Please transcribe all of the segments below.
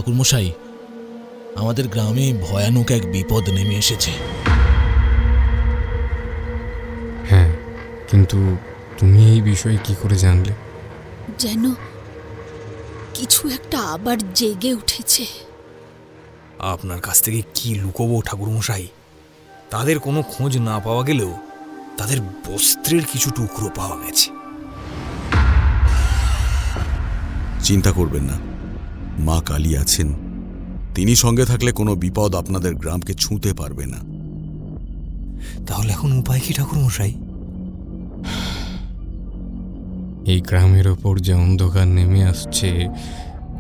ঠাকুরমশাই, আমাদের গ্রামে ভয়ানক এক বিপদ নেমে এসেছে। হ্যাঁ, কিন্তু তুমি এই বিষয়ে কি করে জানলে? যেন কিছু একটা আবার জেগে উঠেছে। আপনার কাছ থেকে কি লুকোবো ঠাকুরমশাই? তাদের কোনো খোঁজ না পাওয়া গেলেও তাদের বস্ত্রের কিছু টুকরো পাওয়া গেছে। চিন্তা করবেন না, মা কালী আছেন। তিনি সঙ্গে থাকলে কোনো বিপদ আপনাদের গ্রামকে ছুঁতে পারবে না। তাহলে এখন উপায় কি ঠাকুরমশাই? এই গ্রামের ওপর যে অন্ধকার নেমে আসছে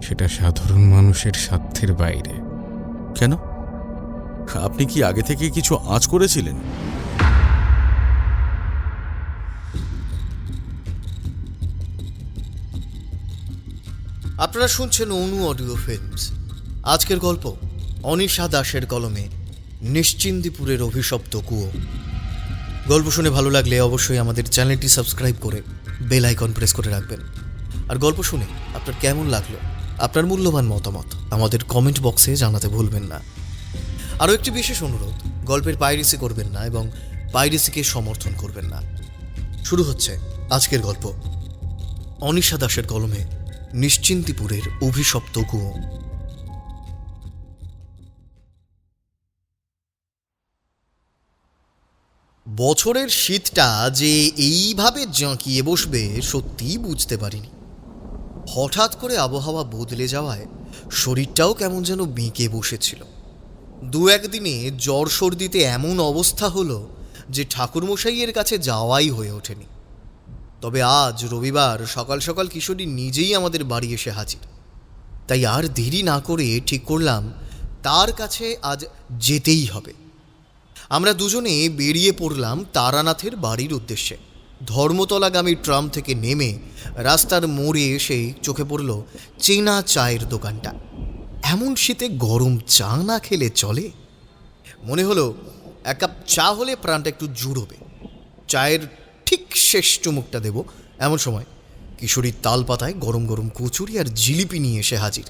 সেটা সাধারণ মানুষের সাধ্যের বাইরে। কেন? আপনি কি আগে থেকে কিছু আঁচ করেছিলেন? আপনারা শুনছেন অনু অডিও ফিল্মস। আজকের গল্প অনিশা দাসের কলমে নিশ্চিন্দিপুরের অভিশপ্ত কুয়ো। গল্প শুনে ভালো লাগলে অবশ্যই আমাদের চ্যানেলটি সাবস্ক্রাইব করে বেল আইকন প্রেস করে রাখবেন। আর গল্প শুনে আপনার কেমন লাগলো, আপনার মূল্যবান মতামত আমাদের কমেন্ট বক্সে জানাতে ভুলবেন না। আরও একটি বিশেষ অনুরোধ, গল্পের পাইরেসি করবেন না এবং পাইরেসিকে সমর্থন করবেন না। শুরু হচ্ছে আজকের গল্প অনিশা দাসের কলমে নিশ্চিন্তিপুরের অভিশপ্ত কুয়ো। বছরের শীতটা যে এইভাবে জাঁকিয়ে বসবে সত্যিই বুঝতে পারিনি। হঠাৎ করে আবহাওয়া বদলে যাওয়ায় শরীরটাও কেমন যেন বেঁকে বসেছিল। দু একদিনে জ্বর সর্দিতে এমন অবস্থা হলো যে ঠাকুরমশাইয়ের কাছে যাওয়াই হয়ে ওঠেনি। তবে আজ রবিবার সকাল সকাল কিশোরী নিজেই আমাদের বাড়ি এসে হাজির। তাই আর দেরি না করে ঠিক করলাম তার কাছে আজ যেতেই হবে। আমরা দুজনে বেরিয়ে পড়লাম তারানাথের বাড়ির উদ্দেশ্যে। ধর্মতলাগামী ট্রাম থেকে নেমে রাস্তার মোড়ে এসেই চোখে পড়ল চেনা চায়ের দোকানটা। এমন শীতে গরম চা না খেলে চলে? মনে হলো এক কাপ চা হলে প্রাণটা একটু জুড়োবে। চায়ের ঠিক শেষ চুমুকটা দেব এমন সময় কিশোরীর তাল পাতায় গরম গরম কচুরি আর জিলিপি নিয়ে এসে হাজির।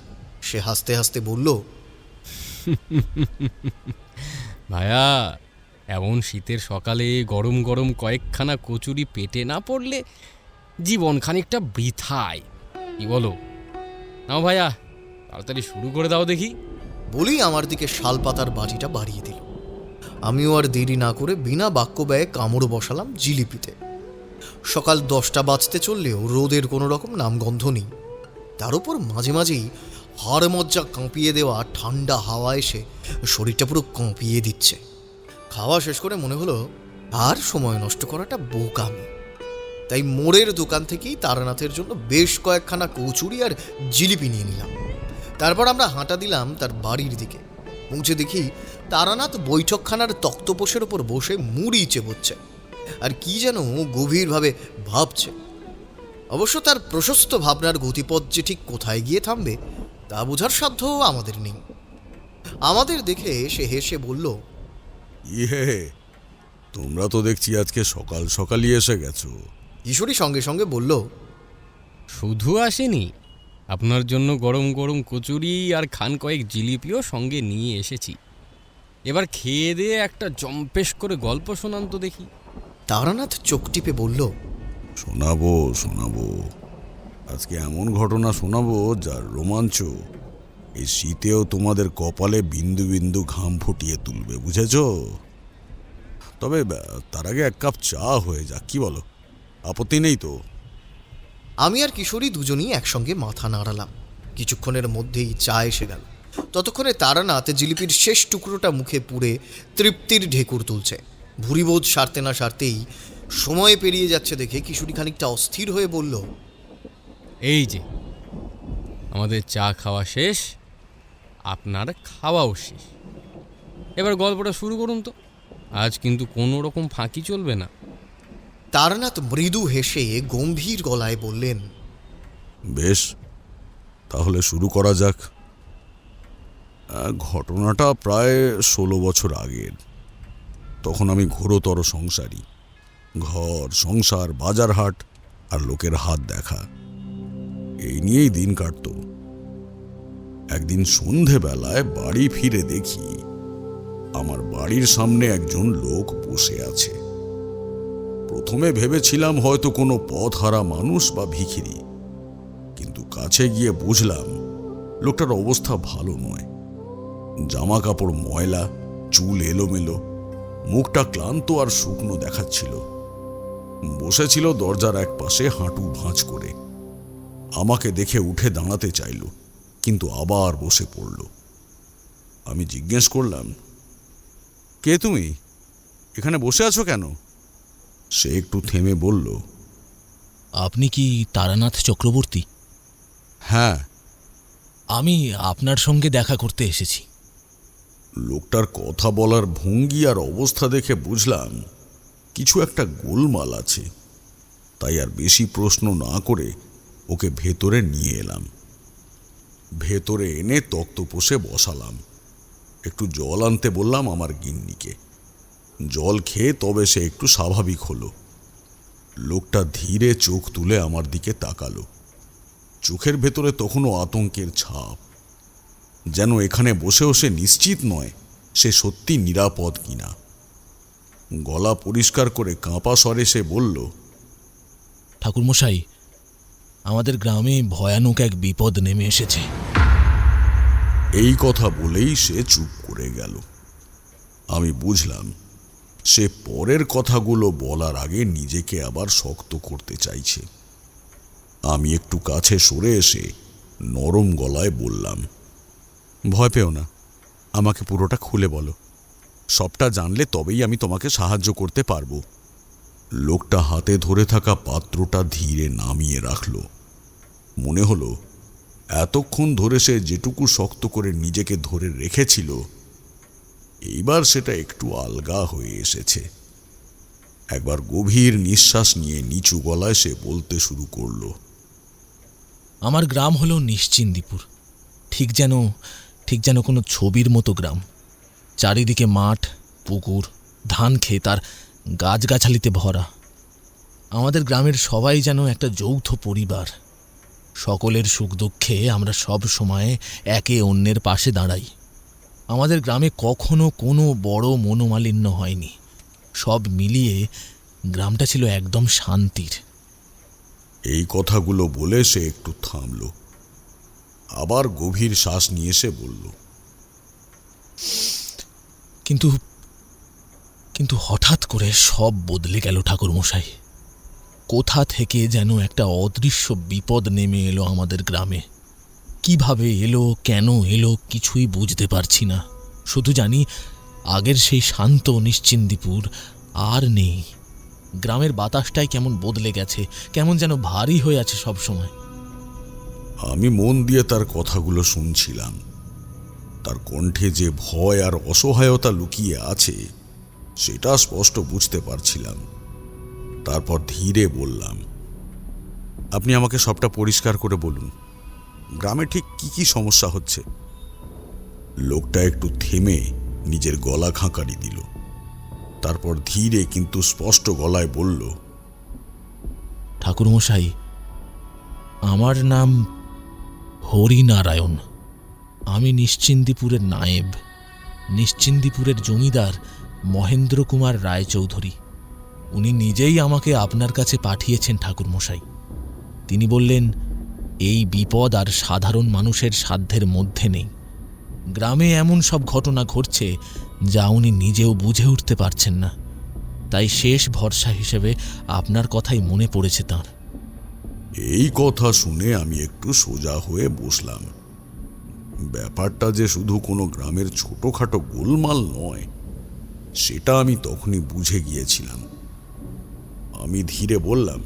সে হাসতে হাসতে বলল, ভায়া, এমন শীতের সকালে গরম গরম কয়েকখানা কচুরি পেটে না পড়লে জীবন খানিকটা বৃথায়। কি বলো? নাও ভাইয়া, তাড়াতাড়ি শুরু করে দাও দেখি। বলেই আমার দিকে শালপাতার বাটিটা বাড়িয়ে দিল। আমিও আর দেরি না করে বিনা বাক্য ব্যয়ে কামড় বসালাম জিলিপিতে। সকাল 10টা বাজতে চললেও রোদের কোনো রকম নামগন্ধ নেই। তার উপর মাঝে মাঝেই হাড় মজ্জা কাঁপিয়ে দেওয়া ঠান্ডা হাওয়া এসে শরীরটা পুরো কাঁপিয়ে দিচ্ছে। খাওয়া শেষ করে মনে হলো আর সময় নষ্ট করাটা বোকামি। তাই মোড়ের দোকান থেকেই তারানাথের জন্য বেশ কয়েকখানা কচুরি আর জিলিপি নিয়ে নিলাম। তারপর আমরা হাঁটা দিলাম তার বাড়ির দিকে। পৌঁছে দেখি তারানাথ বৈঠকখানার তক্তপোষের ওপর বসে মুড়ি চেবোচ্ছে আর কি যেন গভীরভাবে ভাবছে। অবশ্য তার প্রশস্ত ভাবনার গতিপথ যে ঠিক কোথায় গিয়ে থামবে তা বোঝার সাধ্য আমাদের নেই। আমাদের দেখে সে হেসে বলল, তোমরা তো দেখছি আজকে সকাল সকালই এসে গেছো। কিশোরী সঙ্গে সঙ্গে বলল, শুধু আসেনি, আপনার জন্য গরম গরম কচুরি আর খান কয়েক জিলিপিও সঙ্গে নিয়ে এসেছি। এবার খেয়ে দিয়ে একটা জম্পেশ করে গল্প শোনান তো দেখি। তারানাথ চোখ টিপে বলল, শোনাবো শোনাবো, আজকে এমন ঘটনা শোনাবো যার রোমাঞ্চ এই শীতেও তোমাদের কপালে বিন্দু বিন্দু ঘাম ফুটিয়ে তুলবে, বুঝেছ? তবে তার আগে এক কাপ চা হয়ে যাক, কি বলো? আপত্তি নেই তো? আমি আর কিশোরী দুজনেই একসঙ্গে মাথা নাড়ালাম। কিছুক্ষণের মধ্যেই চা এসে গেল। ততক্ষণে তারানাথ জিলিপির শেষ টুকরোটা মুখে পুড়ে তৃপ্তির ঢেকুর তুলছে। ভুরিবোধ সারতে না সারতেই সময় পেরিয়ে যাচ্ছে দেখে কিশোরী খানিকটা অস্থির হয়ে বলল, এই যে আমাদের চা খাওয়া শেষ, আপনার খাওয়াও শেষ। এবার গল্পটা শুরু করুন তো। আজ কিন্তু কোনো রকম ফাঁকি চলবে না। তারানাথ মৃদু হেসে গম্ভীর গলায় বললেন, বেশ, তাহলে শুরু করা যাক। ঘটনাটা প্রায় 16 বছর আগের। তখন আমি ঘোরতর সংসারী। ঘর সংসার, বাজার হাট আর লোকের হাত দেখা, এই নিয়েই দিন কাটত। একদিন সন্ধেবেলায় বাড়ি ফিরে দেখি আমার বাড়ির সামনে একজন লোক বসে আছে। প্রথমে ভেবেছিলাম হয়তো কোনো পথহারা মানুষ বা ভিখিরি, কিন্তু কাছে গিয়ে বুঝলাম লোকটার অবস্থা ভালো নয়। জামা কাপড় ময়লা, চুল এলোমেলো, মুখটা ক্লান্ত আর শুকনো দেখাচ্ছিল। বসেছিল দরজার এক পাশে হাঁটু ভাঁজ করে। আমাকে দেখে উঠে দাঁড়াতে চাইল, কিন্তু আবার বসে পড়ল। আমি জিজ্ঞেস করলাম, কে তুমি? এখানে বসে আছো কেন? সে একটু থেমে বলল, আপনি কি তারানাথ চক্রবর্তী? হ্যাঁ। আমি আপনার সঙ্গে দেখা করতে এসেছি। লোকটার কথা বলার ভঙ্গি আর অবস্থা দেখে বুঝলাম কিছু একটা গোলমাল আছে। তাই আর বেশি প্রশ্ন না করে ওকে ভেতরে নিয়ে এলাম। ভেতরে এনে তক্তপোষে বসালাম। একটু জল আনতে বললাম আমার গিন্নিকে। জল খেয়ে তবে সে একটু স্বাভাবিক হলো। লোকটা ধীরে চোখ তুলে আমার দিকে তাকালো। চোখের ভেতরে তখনও আতঙ্কের ছাপ, যেন এখানে বসেও সে নিশ্চিত নয় সে সত্যি নিরাপদ কিনা। গলা পরিষ্কার করে কাঁপা স্বরে সে বলল, ঠাকুরমশাই, আমাদের গ্রামে ভয়ানক এক বিপদ নেমে এসেছে। এই কথা বলেই সে চুপ করে গেল। আমি বুঝলাম সে পরের কথাগুলো বলার আগে নিজেকে আবার শক্ত করতে চাইছে। আমি একটু কাছে সরে এসে নরম গলায় বললাম, ভয় পেও না, আমাকে পুরোটা খুলে বলো। সবটা জানলে তবেই আমি তোমাকে সাহায্য করতে পারবো। লোকটা হাতে ধরে থাকা পাত্রটা ধীরে নামিয়ে রাখল। মনে হলো এতক্ষণ ধরে সে যেটুকু শক্ত করে নিজেকে ধরে রেখেছিল, এইবার সেটা একটু আলগা হয়ে এসেছে। একবার গভীর নিঃশ্বাস নিয়ে নিচু গলায় সে বলতে শুরু করল, আমার গ্রাম হলো নিশ্চিন্দিপুর। ঠিক যেন কোনো ছবির মতো গ্রাম। চারিদিকে মাঠ, পুকুর, ধান ক্ষেত আর গাছগাছালিতে ভরা। আমাদের গ্রামের সবাই যেন একটা যৌথ পরিবার। সকলের সুখ দুঃখে আমরা সব সময় একে অন্যের পাশে দাঁড়াই। আমাদের গ্রামে কখনো কোনো বড় মনোমালিন্য হয়নি। সব মিলিয়ে গ্রামটা ছিল একদম শান্তির। এই কথাগুলো বলে সে একটু থামল। আবার গভীর শ্বাস নিয়ে সে বলল, কিন্তু হঠাৎ করে সব বদলে গেল ঠাকুরমশাই। কোথা থেকে যেন একটা অদৃশ্য বিপদ নেমে এলো আমাদের গ্রামে। কিভাবে এলো, কেন এলো কিছুই বুঝতে পারছি না। শুধু জানি আগের সেই শান্ত নিশ্চিন্দিপুর আর নেই। গ্রামের বাতাসটাই কেমন বদলে গেছে, কেমন যেন ভারী হয়ে আছে সব সময়। আমি মন দিয়ে তার কথাগুলো শুনছিলাম। তার কণ্ঠে যে ভয় আর অসহায়তা লুকিয়ে আছে সেটা স্পষ্ট বুঝতে পারছিলাম। তারপর ধীরে বললাম, আপনি আমাকে সবটা পরিষ্কার করে বলুন, গ্রামে ঠিক কি কি সমস্যা হচ্ছে। লোকটা একটু থেমে নিজের গলা খাঁকারি দিল। তারপর ধীরে কিন্তু স্পষ্ট গলায় বলল, ঠাকুরমশাই, আমার নাম হরিনারায়ণ। আমি নিশ্চিন্দিপুরের নায়েব। নিশ্চিন্দিপুরের জমিদার মহেন্দ্র কুমার রায়চৌধুরী। উনি নিজেই আমাকে আপনার কাছে পাঠিয়েছেন ঠাকুরমশাই। তিনি বললেন, এই বিপদ আর সাধারণ মানুষের সাধ্যের মধ্যে নেই। গ্রামে এমন সব ঘটনা ঘটছে যা উনি নিজেও বুঝে উঠতে পারছেন না। তাই শেষ ভরসা হিসেবে আপনার কথাই মনে পড়েছে তাঁর। এই কথা শুনে আমি একটু সোজা হয়ে বসলাম। ব্যাপারটা যে শুধু কোনো গ্রামের ছোটখাটো গোলমাল নয় সেটা আমি তখনই বুঝে গিয়েছিলাম। আমি ধীরে বললাম,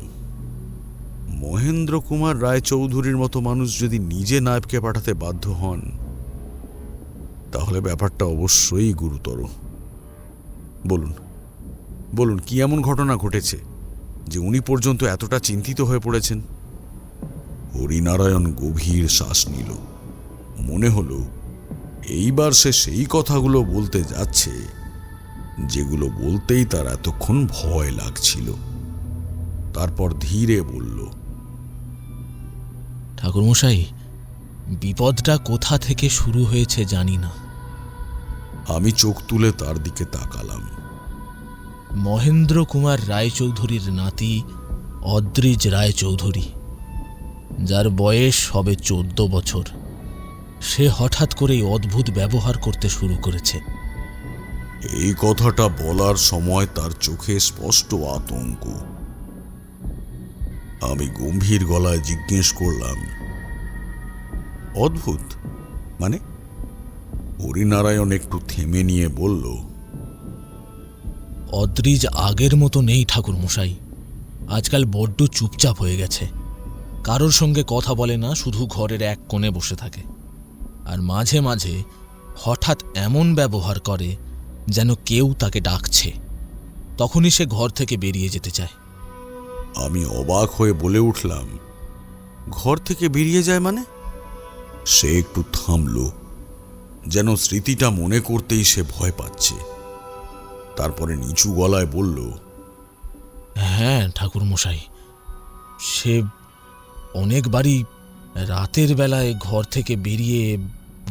মহেন্দ্র কুমার রায়চৌধুরীর মতো মানুষ যদি নিজে নায়েবকে পাঠাতে বাধ্য হন তাহলে ব্যাপারটা অবশ্যই গুরুতর। বলুন বলুন কি এমন ঘটনা ঘটেছে যে উনি পর্যন্ত এতটা চিন্তিত হয়ে পড়েছেন। হরিনারায়ণ গভীর শ্বাস নিল। মনে হলো এইবার সে সেই কথাগুলো বলতে যাচ্ছে যেগুলো বলতেই তার এতক্ষণ ভয় লাগছিল। তারপর ধীরে বলল, ঠাকুরমশাই, বিপদটা কোথা থেকে শুরু হয়েছে জানি না। আমি চোখ তুলে তার দিকে তাকালাম। মহেন্দ্র কুমার রায়চৌধুরীর নাতি অদ্রিজ রায়চৌধুরী, যার বয়স হবে 14 বছর। সে হঠাৎ করেই অদ্ভুত ব্যবহার করতে শুরু করেছে। এই কথাটা বলার সময় তার চোখে স্পষ্ট আতঙ্ক। আমি গম্ভীর গলায় জিজ্ঞেস করলাম, অদ্ভুত মানে? হরিনারায়ণ একটু থেমে নিয়ে বলল, অদ্রিজ আগের মতো নেই ঠাকুর মশাই। আজকাল বড্ড চুপচাপ হয়ে গেছে। কারোর সঙ্গে কথা বলে না, শুধু ঘরের এক কোণে বসে থাকে। আর মাঝে মাঝে হঠাৎ এমন ব্যবহার করে যেন কেউ তাকে ডাকছে। তখনই সে ঘর থেকে বেরিয়ে যেতে চায়। আমি অবাক হয়ে বলে উঠলাম, ঘর থেকে বেরিয়ে যায় মানে? সে একটু থামল, যেন স্মৃতিটা মনে করতেই সে ভয় পাচ্ছে। তারপরে নিচু গলায় বলল, হ্যাঁ ঠাকুর মশাই, সে অনেকবারই রাতের বেলায় ঘর থেকে বেরিয়ে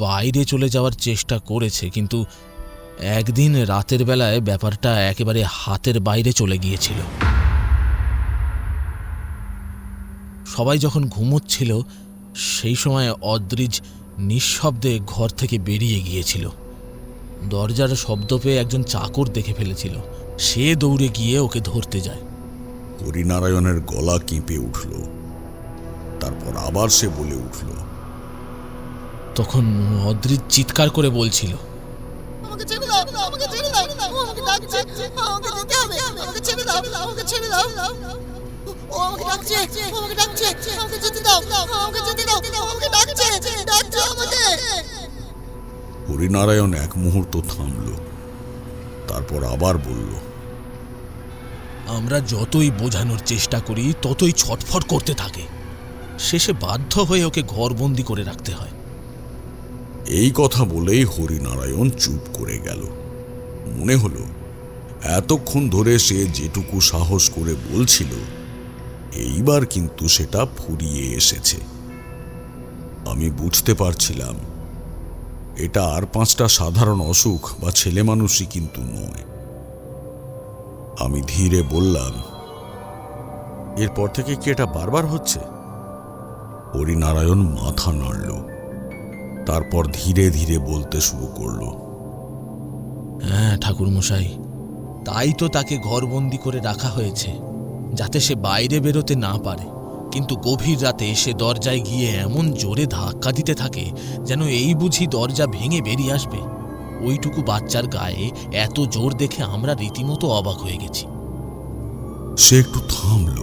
বাইরে চলে যাওয়ার চেষ্টা করেছে, কিন্তু একদিন রাতের বেলায় ব্যাপারটা একেবারে হাতের বাইরে চলে গিয়েছিল। সবাই যখন ঘুমোচ্ছিল সেই সময় অদ্রিজ নিঃশব্দে ঘর থেকে বেরিয়ে গিয়েছিল। দরজার শব্দ পেয়ে একজন চাকর দেখে ফেলেছিল। সে দৌড়ে গিয়ে ওকে ধরতে যায়। হরিনারায়ণের গলা কেঁপে উঠল। তারপর আবার সে বলে উঠল, তখন অদ্রিজ চিৎকার করে বলছিল, আমাকে ছেড়ে দাও, আমাকে ছেড়ে দাও, ও আমাকে ডাকছে, আমাকে যেতে হবে, আমাকে ছেড়ে দাও, আমাকে ছেড়ে দাও, ও আমাকে ডাকছে, ও আমাকে ডাকছে, আমাকে যেতে দাও, আমাকে যেতে দাও, আমাকে ডাকছে, ডাকছে আমাকে। হরিনারায়ণ এক মুহূর্ত থামল, তারপর আবার বলল, আমরা যতই বোঝানোর চেষ্টা করি ততই ছটফট করতে থাকে। শেষে বাধ্য হয়ে ওকে ঘরবন্দি করে রাখতে হয়। এই কথা বলেই হরিনারায়ণ চুপ করে গেল। মনে হলো এতক্ষণ ধরে সে যেটুকু সাহস করে বলছিল, এইবার কিন্তু সেটা ফুরিয়ে এসেছে। আমি বুঝতে পারছিলাম এটা আর 5টা সাধারণ অসুখ বা ছেলে মানুষই কিন্তু নয়। আমি ধীরে বললাম, এরপর থেকে কি এটা বারবার হচ্ছে? হরিনারায়ণ মাথা নাড়ল, তারপর ধীরে ধীরে বলতে শুরু করলো, হ্যাঁ ঠাকুর মশাই, তাই তো তাকে ঘরবন্দি করে রাখা হয়েছে, যাতে সে বাইরে বেরোতে না পারে। কিন্তু গভীর রাতে সে দরজায় গিয়ে এমন জোরে ধাক্কা দিতে থাকে যেন এই বুঝি দরজা ভেঙে বেরিয়ে আসবে। ওইটুকু বাচ্চার গায়ে এত জোর দেখে আমরা রীতিমতো অবাক হয়ে গেছি। সে একটু থামল,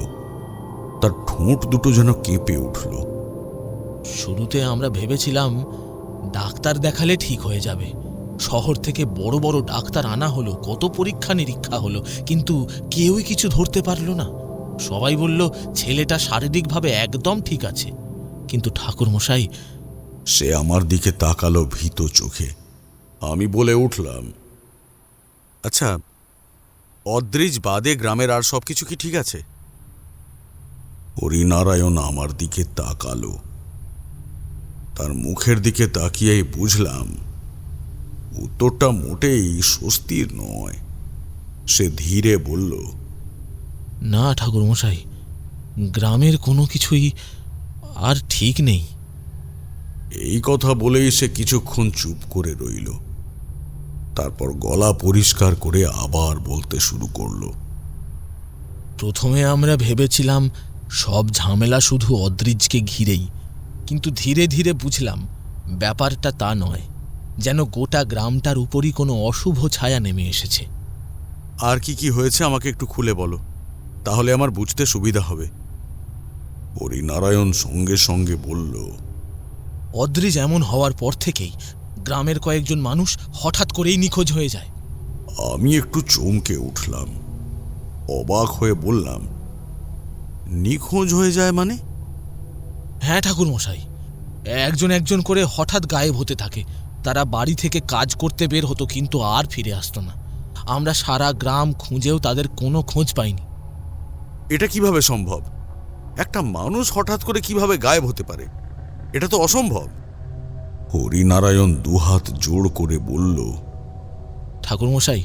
তার ঠোঁট দুটো যেন কেঁপে উঠল। শুরুতে আমরা ভেবেছিলাম ডাক্তার দেখালে ঠিক হয়ে যাবে। শহর থেকে বড় বড় ডাক্তার আনা হলো, কত পরীক্ষা নিরীক্ষা হলো, কিন্তু কেউই কিছু ধরতে পারল না। সবাই বলল ছেলেটা শারীরিকভাবে একদম ঠিক আছে। কিন্তু ঠাকুর মশাই, সে আমার দিকে তাকালো ভীত চোখে। আমি বলে উঠলাম, আচ্ছা, অদ্রিজ বাদে গ্রামের আর সবকিছু কি ঠিক আছে? হরিনারায়ণ আমার দিকে তাকালো। তার মুখের দিকে তাকিয়েই বুঝলাম উত্তরটা মোটেই স্বস্তির নয়। সে ধীরে বলল, না ঠাকুর মশাই, গ্রামের কোনো কিছুই আর ঠিক নেই। এই কথা বলেই সে কিছুক্ষণ চুপ করে রইল। তারপর গলা পরিষ্কার করে আবার বলতে শুরু করল, প্রথমে আমরা ভেবেছিলাম সব ঝামেলা শুধু অদ্রিজকে ঘিরেই, কিন্তু ধীরে ধীরে বুঝলাম ব্যাপারটা তা নয়, যেন গোটা গ্রামটার উপরই কোনো অশুভ ছায়া নেমে এসেছে। আর কি কি হয়েছে আমাকে একটু খুলে বলো, তাহলে আমার বুঝতে সুবিধা হবে। হরিনারায়ণ সঙ্গে সঙ্গে বলল, অদ্রিজ এমন হওয়ার পর থেকেই গ্রামের কয়েকজন মানুষ হঠাৎ করেই নিখোঁজ হয়ে যায়। আমি একটু চমকে উঠলাম, অবাক হয়ে বললাম, নিখোঁজ হয়ে যায় মানে? হ্যাঁ ঠাকুর মশাই, একজন একজন করে হঠাৎ গায়েব হতে থাকে। তারা বাড়ি থেকে কাজ করতে বের হতো, কিন্তু আর ফিরে আসতো না। আমরা সারা গ্রাম খুঁজেও তাদের কোনো খোঁজ পাইনি। এটা কিভাবে সম্ভব? একটা মানুষ হঠাৎ করে কিভাবে গায়েব হতে পারে? এটা তো অসম্ভব। হরিনারায়ণ দুহাত জোড় করে বলল, ঠাকুরমশাই,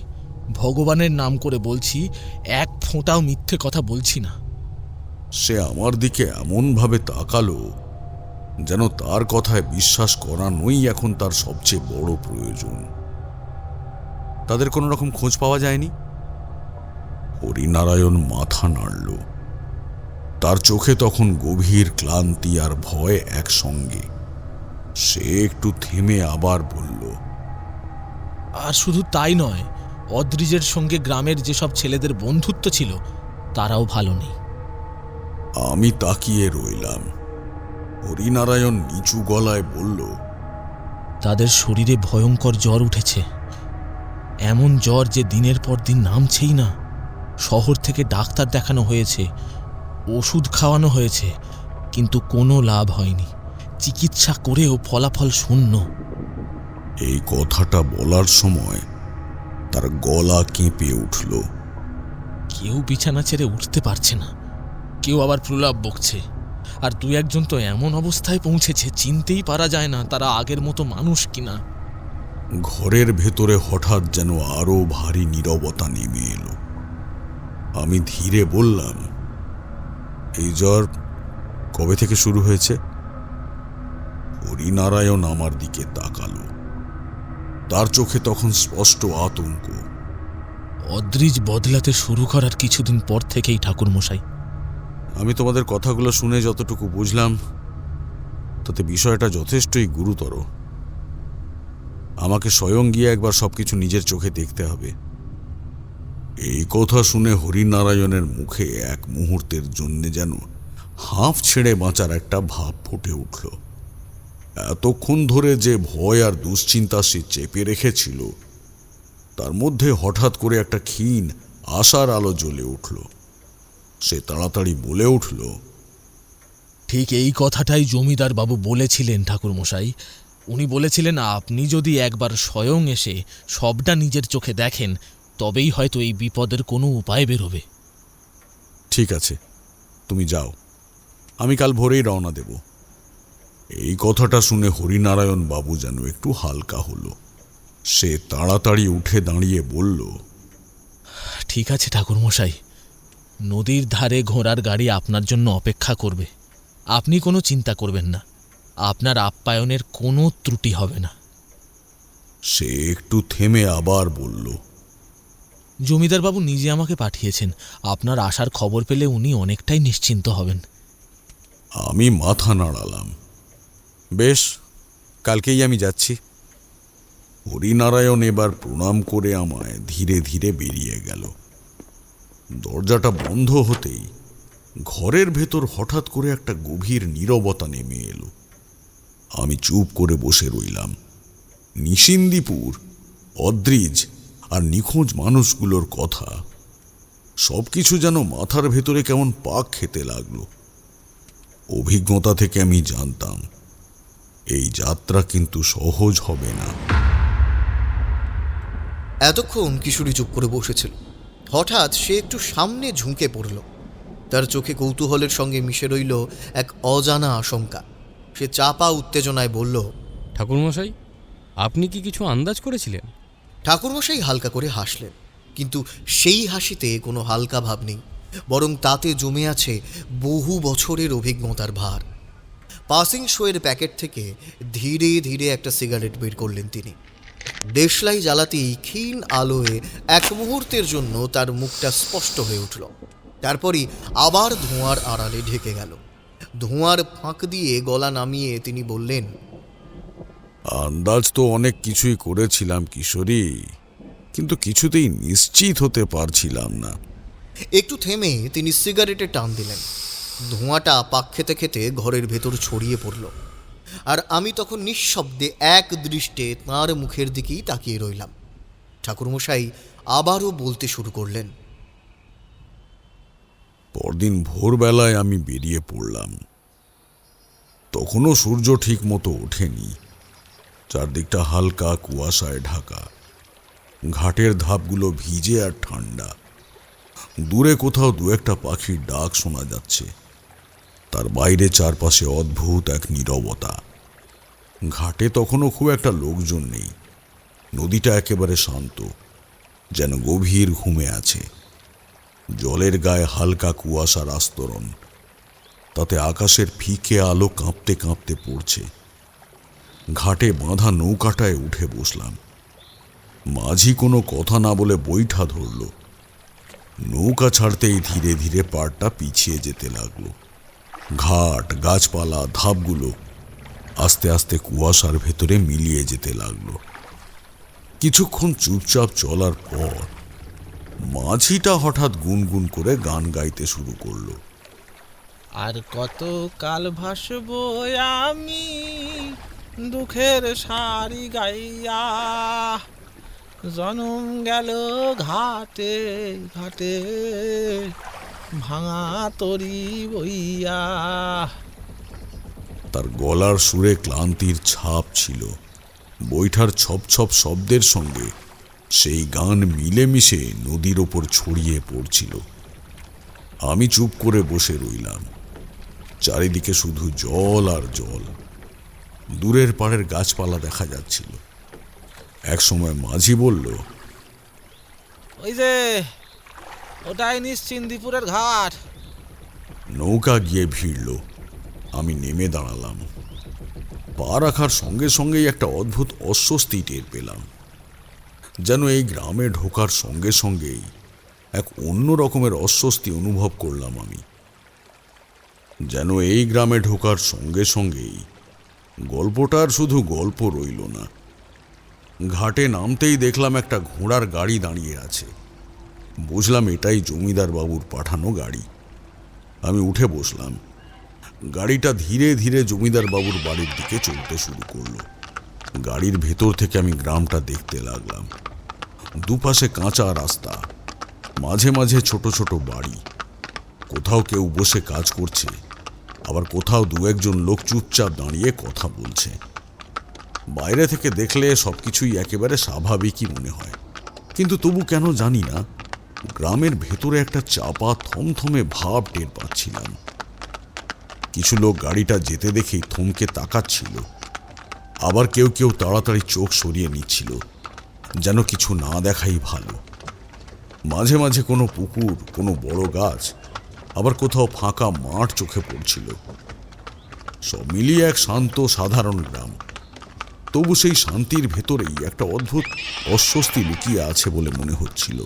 ভগবানের নাম করে বলছি, এক ফোঁটাও মিথ্যে কথা বলছি না। সে আমার দিকে এমনভাবে তাকালো যেন তার কথায় বিশ্বাস করানোই এখন তার সবচেয়ে বড় প্রয়োজন। তাদের কোনো রকম খোঁজ পাওয়া যায়নি? হরিনারায়ণ মাথা নাড়ল। তার চোখে তখন গভীর ক্লান্তি আর ভয় একসঙ্গে। সে একটু থেমে আবার বলল, আর শুধু তাই নয়, অদ্রিজের সঙ্গে গ্রামের যেসব ছেলেদের বন্ধুত্ব ছিল তারাও ভালো নেই। আমি তাকিয়ে রইলাম। হরিনারায়ণ নিচু গলায় বলল, তাদের শরীরে ভয়ঙ্কর জ্বর উঠেছে, এমন জ্বর যে দিনের পর দিন নামছেই না। শহর থেকে ডাক্তার দেখানো হয়েছে, ওষুধ খাওয়ানো হয়েছে, কিন্তু কোনো লাভ হয়নি। চিকিৎসা করেও ফলাফল শূন্য। এই কথাটা বলার সময় তার গলা কেঁপে উঠল। কেউ বিছানা ছেড়ে উঠতে পারছে না, কেউ আবার প্রলাপ বকছে, আর দু একজন তো এমন অবস্থায় পৌঁছেছে চিনতেই পারা যায় না তারা আগের মতো মানুষ কিনা। ঘরের ভেতরে হঠাৎ যেন আরো ভারী নীরবতা নেমে এলো। আমি ধীরে বললাম, এই জ্বর কবে থেকে শুরু হয়েছে? হরিনারায়ণ আমার দিকে তাকালো। তার চোখে তখন স্পষ্ট আতঙ্ক। অদ্রিজ বদলাতে শুরু করার কিছুদিন পর থেকেই ঠাকুরমশাই। আমি তোমাদের কথাগুলো শুনে যতটুকু বুঝলাম তাতে বিষয়টা যথেষ্টই গুরুতর। আমাকে স্বয়ং গিয়ে একবার সবকিছু নিজের চোখে দেখতে হবে। এই কথা শুনে হরিনারায়ণের মুখে এক মুহূর্তের জন্য যেন হাঁফ ছেড়ে বাঁচার একটা ভাব ফুটে উঠল। এতক্ষণ ধরে যে ভয় আর দুশ্চিন্তা সে চেপে রেখেছিল তার মধ্যে হঠাৎ করে একটা ক্ষীণ আশার আলো জ্বলে উঠল। সে তাড়াতাড়ি বলে উঠল, ঠিক এই কথাটাই জমিদার বাবু বলেছিলেন ঠাকুরমশাই। উনি বলেছিলেন আপনি যদি একবার স্বয়ং এসে সবটা নিজের চোখে দেখেন তবেই হয়তো এই বিপদের কোনো উপায় বেরোবে। ঠিক আছে, তুমি যাও, আমি কাল ভোরেই রওনা দেব। এই কথাটা শুনে হরিনারায়ণ বাবু যেন একটু হালকা হলো। সে তাড়াতাড়ি উঠে দাঁড়িয়ে বলল, ঠিক আছে ঠাকুরমশাই, নদীর ধারে ঘোড়ার গাড়ি আপনার জন্য অপেক্ষা করবে। আপনি কোনো চিন্তা করবেন না, আপনার আপ্যায়নের কোনো ত্রুটি হবে না। সে একটু থেমে আবার বলল, জমিদারবাবু নিজে আমাকে পাঠিয়েছেন, আপনার আসার খবর পেলে উনি অনেকটাই নিশ্চিন্ত হবেন। আমি মাথা নাড়ালাম। বেশ, কালকেই আমি যাচ্ছি। হরিনারায়ণ এবার প্রণাম করে আমায় ধীরে ধীরে বেরিয়ে গেল। দরজাটা বন্ধ হতেই ঘরের ভেতর হঠাৎ করে একটা গভীর নীরবতা নেমে এলো। আমি চুপ করে বসে রইলাম। নিশিন্দিপুর, অদ্রিজ আর নিখোঁজ মানুষগুলোর কথা সবকিছু যেন মাথার ভেতরে কেমন পাক খেতে লাগলো। অভিজ্ঞতা থেকে আমি জানতাম এই যাত্রা কিন্তু সহজ হবে না। এতক্ষণ কিশোরী চুপ করে বসেছিল। হঠাৎ সে একটু সামনে ঝুঁকে পড়ল। তার চোখে কৌতূহলের সঙ্গে মিশে রইল এক অজানা আশঙ্কা। সে চাপা উত্তেজনায় বলল, ঠাকুরমশাই, আপনি কি কিছু আন্দাজ করেছিলেন? ঠাকুরমশাই হালকা করে হাসলেন, কিন্তু সেই হাসিতে কোনো হালকা ভাব নেই, বরং তাতে জমে আছে বহু বছরের অভিজ্ঞতার ভার। পাসিং শোয়ের প্যাকেট থেকে ধীরে ধীরে একটা সিগারেট বের করলেন তিনি। দেশলাই জ্বালাতেই ক্ষীণ আলোয় এক মুহূর্তের জন্য তার মুখটা স্পষ্ট হয়ে উঠল, তারপরই আবার ধোঁয়ার আড়ালে ঢেকে গেল। ধোঁয়ার ফাঁক দিয়ে গলা নামিয়ে তিনি বললেন, আন্দাজ তো অনেক কিছুই করেছিলাম কিশোরী, কিন্তু কিছুতেই নিশ্চিত হতে পারছিলাম না। একটু থেমে তিনি সিগারেটে টান দিলেন। ধোঁয়াটা পাক খেতে খেতে ঘরের ভেতর ছড়িয়ে পড়ল, আর আমি তখন নিঃশব্দে এক দৃষ্টে তাঁর মুখের দিকেই তাকিয়ে রইলাম। ঠাকুরমশাই আবারও বলতে শুরু করলেন, পরদিন ভোরবেলায় আমি বেরিয়ে পড়লাম। তখনও সূর্য ঠিক মতো ওঠেনি। চারদিকটা হালকা কুয়াশায় ঢাকা। ঘাটের ধাপগুলো ভিজে আর ঠান্ডা। দূরে কোথাও দু একটা পাখির ডাক শোনা যাচ্ছে। তার বাইরে চারপাশে অদ্ভুত এক নীরবতা। ঘাটে তখনও খুব একটা লোকজন নেই। নদীটা একেবারে শান্ত, যেন গভীর ঘুমে আছে। জলের গায়ে হালকা কুয়াশার আস্তরণ, তাতে আকাশের ফিকে আলো কাঁপতে কাঁপতে পড়ছে। ঘাটে বাঁধা নৌকাটায় উঠে বসলাম। মাঝি কোনো কথা না বলে বৈঠা ধরল। নৌকা ছাড়তেই ধীরে ধীরে পাড়টা পিছিয়ে যেতে লাগলো। ঘাট, গাছপালা, ধাপগুলো আস্তে আস্তে কুয়াশার ভেতরে মিলিয়ে যেতে লাগলো। কিছুক্ষণ চুপচাপ চলার পর মাঝিটা হঠাৎ গুনগুন করে গান গাইতে শুরু করলো। আর কত কাল ভাসব আমি দুঃখের সারি গাইয়া, জনম গেল ঘাটে ঘাটে ভাঙা তরি বইয়া। তার গলার সুরে ক্লান্তির ছাপ ছিল। বৈঠার ছপ ছপ শব্দের সঙ্গে সেই গান মিলেমিশে নদীর ওপর ছড়িয়ে পড়ছিল। আমি চুপ করে বসে রইলাম। চারিদিকে শুধু জল আর জল। দূরের পাড়ের গাছপালা দেখা যাচ্ছিল। একসময় মাঝি বলল, ওই যে ওটাই নিশ্চিন্দিপুরের ঘাট। নৌকা গিয়ে ভিড়ল। আমি নেমে দাঁড়ালাম। পা রাখার সঙ্গে সঙ্গেই একটা অদ্ভুত অস্বস্তি টের পেলাম। যেন এই গ্রামে ঢোকার সঙ্গে সঙ্গেই এক অন্য রকমের অস্বস্তি অনুভব করলাম আমি। যেন এই গ্রামে ঢোকার সঙ্গে সঙ্গেই গল্পটার শুধু গল্প রইল না। ঘাটে নামতেই দেখলাম একটা ঘোড়ার গাড়ি দাঁড়িয়ে আছে। বুঝলাম এটাই জমিদার বাবুর পাঠানো গাড়ি। আমি উঠে বসলাম। গাড়িটা ধীরে ধীরে জমিদার বাবুর বাড়ির দিকে চলতে শুরু করলো। গাড়ির ভেতর থেকে আমি গ্রামটা দেখতে লাগলাম। দুপাশে কাঁচা রাস্তা, মাঝে মাঝে ছোট ছোট বাড়ি। কোথাও কেউ বসে কাজ করছে, আবার কোথাও দু একজন লোক চুপচাপ দাঁড়িয়ে কথা বলছে। বাইরে থেকে দেখলে সবকিছুই একেবারে স্বাভাবিকই মনে হয়, কিন্তু তবু কেন জানি না গ্রামের ভেতরে একটা চাপা থমথমে ভাব টের পাচ্ছিলাম। কিছু লোক গাড়িটা যেতে দেখেই থমকে তাকাচ্ছিল, আবার কেউ কেউ তাড়াতাড়ি চোখ সরিয়ে নিচ্ছিল, যেন কিছু না দেখাই ভালো। মাঝে মাঝে কোনো পুকুর, কোনো বড় গাছ, আবার কোথাও ফাঁকা মাঠ চোখে পড়ছিল। সব মিলিয়ে এক শান্ত সাধারণ গ্রাম। তবু সেই শান্তির ভেতরেই একটা অদ্ভুত অস্বস্তি লুকিয়ে আছে বলে মনে হচ্ছিল।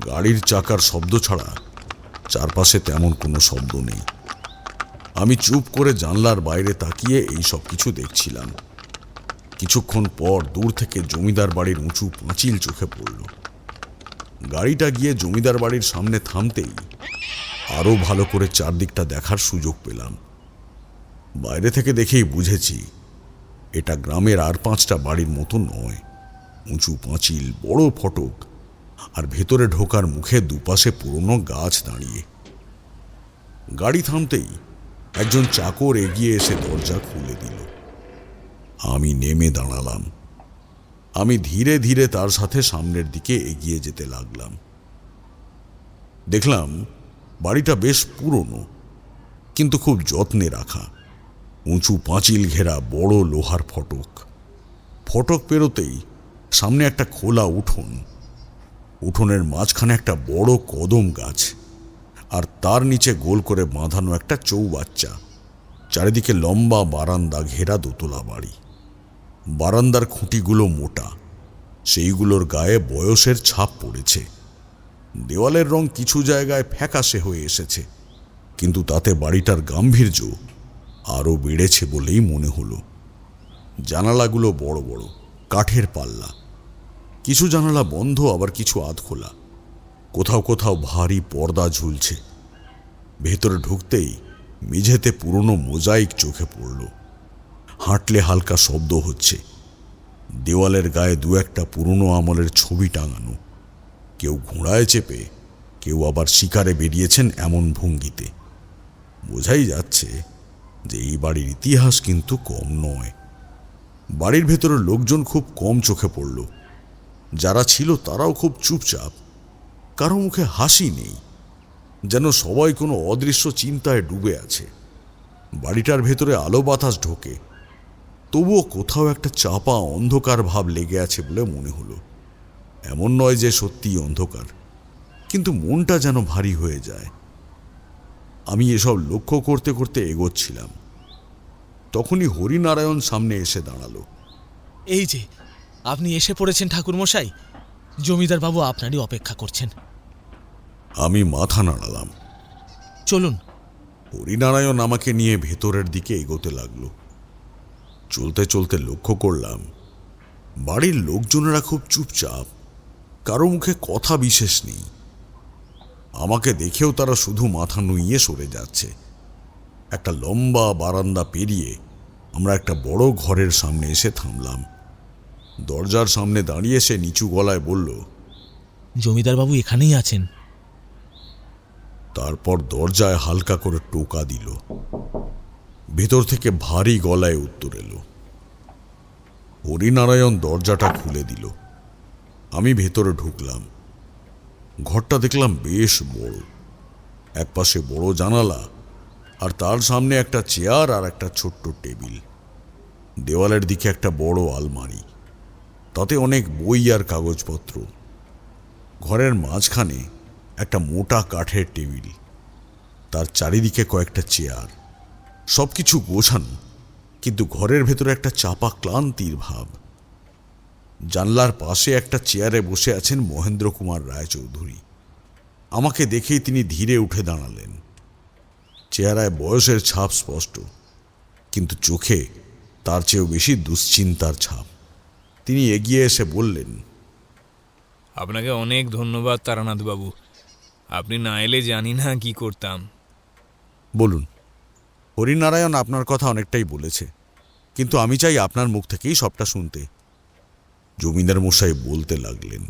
গাড়ির চাকার শব্দ ছাড়া চারপাশে তেমন কোনো শব্দ নেই। আমি চুপ করে জানলার বাইরে তাকিয়ে এই সব কিছু দেখছিলাম। কিছুক্ষণ পর দূর থেকে জমিদার বাড়ির উঁচু পাঁচিল চোখে পড়ল। গাড়িটা গিয়ে জমিদার বাড়ির সামনে থামতেই আরো ভালো করে চারদিকটা দেখার সুযোগ পেলাম। বাইরে থেকে দেখেই বুঝেছি এটা গ্রামের আর 5টা বাড়ির মতো নয়। উঁচু পাঁচিল, বড় ফটক, আর ভেতরে ঢোকার মুখে দুপাশে পুরনো গাছ দাঁড়িয়ে। গাড়ি থামতেই একজন চাকর এগিয়ে এসে দরজা খুলে দিল। আমি নেমে দাঁড়ালাম। আমি ধীরে ধীরে তার সাথে সামনের দিকে এগিয়ে যেতে লাগলাম। দেখলাম বাড়িটা বেশ পুরনো, কিন্তু খুব যত্নে রাখা। উঁচু পাঁচিল ঘেরা বড় লোহার ফটক। ফটক পেরোতেই সামনে একটা খোলা উঠোন। উঠোনের মাঝখানে একটা বড় কদম গাছ, আর তার নিচে গোল করে বাঁধানো একটা চৌবাচ্চা। চারিদিকে লম্বা বারান্দা ঘেরা দোতলা বাড়ি। বারান্দার খুঁটিগুলো মোটা, সেইগুলোর গায়ে বয়সের ছাপ পড়েছে। দেওয়ালের রং কিছু জায়গায় ফ্যাকাশে হয়ে এসেছে, কিন্তু তাতে বাড়িটার গাম্ভীর্য আরও বেড়েছে বলেই মনে হলো। জানালাগুলো বড় বড়, কাঠের পাল্লা। কিছু জানালা বন্ধ, আবার কিছু আধখোলা। কোথাও কোথাও ভারী পর্দা ঝুলছে। ভেতরে ঢুকতেই মেঝেতে পুরনো মোজাইক চোখে পড়ল। হাঁটলে হালকা শব্দ হচ্ছে। দেওয়ালের গায়ে দু একটা পুরনো আমলের ছবি টাঙানো। কেউ ঘোড়ায় চেপে, কেউ আবার শিকারে বেরিয়েছেন এমন ভঙ্গিতে। বোঝাই যাচ্ছে যে এই বাড়ির ইতিহাস কিন্তু কম নয়। বাড়ির ভেতরে লোকজন খুব কম চোখে পড়ল। যারা ছিল তারাও খুব চুপচাপ। কারো মুখে হাসি নেই, যেন সবাই কোনো অদৃশ্য চিন্তায় ডুবে আছে। বাড়িটার ভেতরে আলো বাতাস ঢোকে, তবুও কোথাও একটা চাপা অন্ধকার ভাব লেগে আছে বলে মনে হলো। এমন নয় যে সত্যিই অন্ধকার, কিন্তু মনটা যেন ভারী হয়ে যায়। আমি এসব লক্ষ্য করতে করতে এগোচ্ছিলাম। তখনই হরিনারায়ণ সামনে এসে দাঁড়ালো। এই যে আপনি এসে পড়েছেন ঠাকুরমশাই, জমিদার বাবু আপনারই অপেক্ষা করছেন। আমি মাথা নাড়ালাম। চলুন। হরিনারায়ণ আমাকে নিয়ে ভেতরের দিকে এগোতে লাগলো। চলতে চলতে লক্ষ্য করলাম বাড়ির লোকজনেরা খুব চুপচাপ, কারো মুখে কথা বিশেষ নেই। আমাকে দেখেও তারা শুধু মাথা নুইয়ে সরে যাচ্ছে। একটা লম্বা বারান্দা পেরিয়ে আমরা একটা বড় ঘরের সামনে এসে থামলাম। দরজার সামনে দাঁড়িয়ে সে নিচু গলায় বলল, জমিদার বাবু এখানেই আছেন। তারপর দরজায় হালকা করে টোকা দিল। ভেতর থেকে ভারী গলায় উত্তর এলো। হরিনারায়ণ দরজাটা খুলে দিল। আমি ভেতরে ঢুকলাম। ঘরটা দেখলাম বেশ বড়। একপাশে বড় জানালা, আর তার সামনে একটা চেয়ার আর একটা ছোট্ট টেবিল। দেওয়ালের দিকে একটা বড় আলমারি, তাতে অনেক বই আর কাগজপত্র। ঘরের মাঝখানে একটা মোটা কাঠের টেবিল, তার চারিদিকে কয়েকটা চেয়ার। সবকিছু গোছানো, কিন্তু ঘরের ভেতরে একটা চাপা ক্লান্তির ভাব। জানলার পাশে একটা চেয়ারে বসে আছেন মহেন্দ্র কুমার রায়চৌধুরী। আমাকে দেখেই তিনি ধীরে উঠে দাঁড়ালেন। চেহারায় বয়সের ছাপ স্পষ্ট, কিন্তু চোখে তার চেয়েও বেশি দুশ্চিন্তার ছাপ। তিনি এগিয়ে এসে বললেন, আপনাকে অনেক ধন্যবাদ তারানাথবাবু। আপনি না এলে জানি না কি করতাম। বলুন। হরিনারায়ণ আপনার কথা অনেকটাই বলেছে, কিন্তু আমি চাই আপনার মুখ থেকেই সবটা শুনতে। জমিদার মশাই বলতে লাগলেন।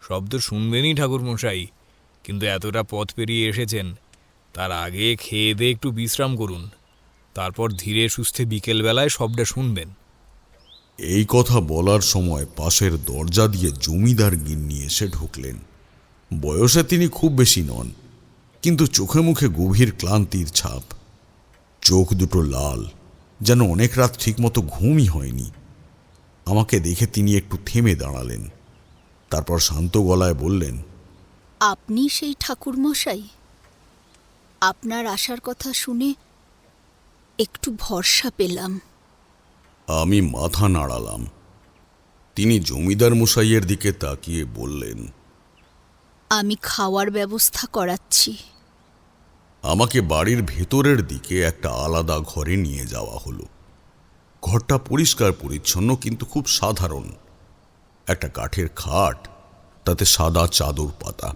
শব্দ শুনবেনই ঠাকুর মশাই, কিন্তু এতটা পথ পেরিয়ে এসেছেন, তার আগে খেয়ে দিয়ে একটু বিশ্রাম করুন, তারপর ধীরে সুস্থে বিকেলবেলায় সবটা শুনবেন। এই কথা বলার সময় পাশের দরজা দিয়ে জমিদার গিন্নি এসে ঢুকলেন। বয়সে তিনি খুব বেশি নন, কিন্তু চোখে মুখে গভীর ক্লান্তির ছাপ। চোখ দুটো লাল, যেন অনেক রাত ঠিকমতো ঘুমই হয়নি। আমাকে দেখে তিনি একটু থেমে দাঁড়ালেন। তারপর শান্ত গলায় বললেন, আপনি সেই ঠাকুরমশাই? আপনার আসার কথা শুনে একটু ভরসা পেলাম। আমি মাথা নাড়ালাম। তিনি জমিদার মশাইয়ের দিকে তাকিয়ে বললেন, আমি খাওয়ার ব্যবস্থা করাচ্ছি। আমাকে বাড়ির ভেতরের দিকে একটা আলাদা ঘরে নিয়ে যাওয়া হলো। ঘরটা পরিষ্কার পরিচ্ছন্ন, কিন্তু খুব সাধারণ। একটা কাঠের খাট, তাতে সাদা চাদর পাতা।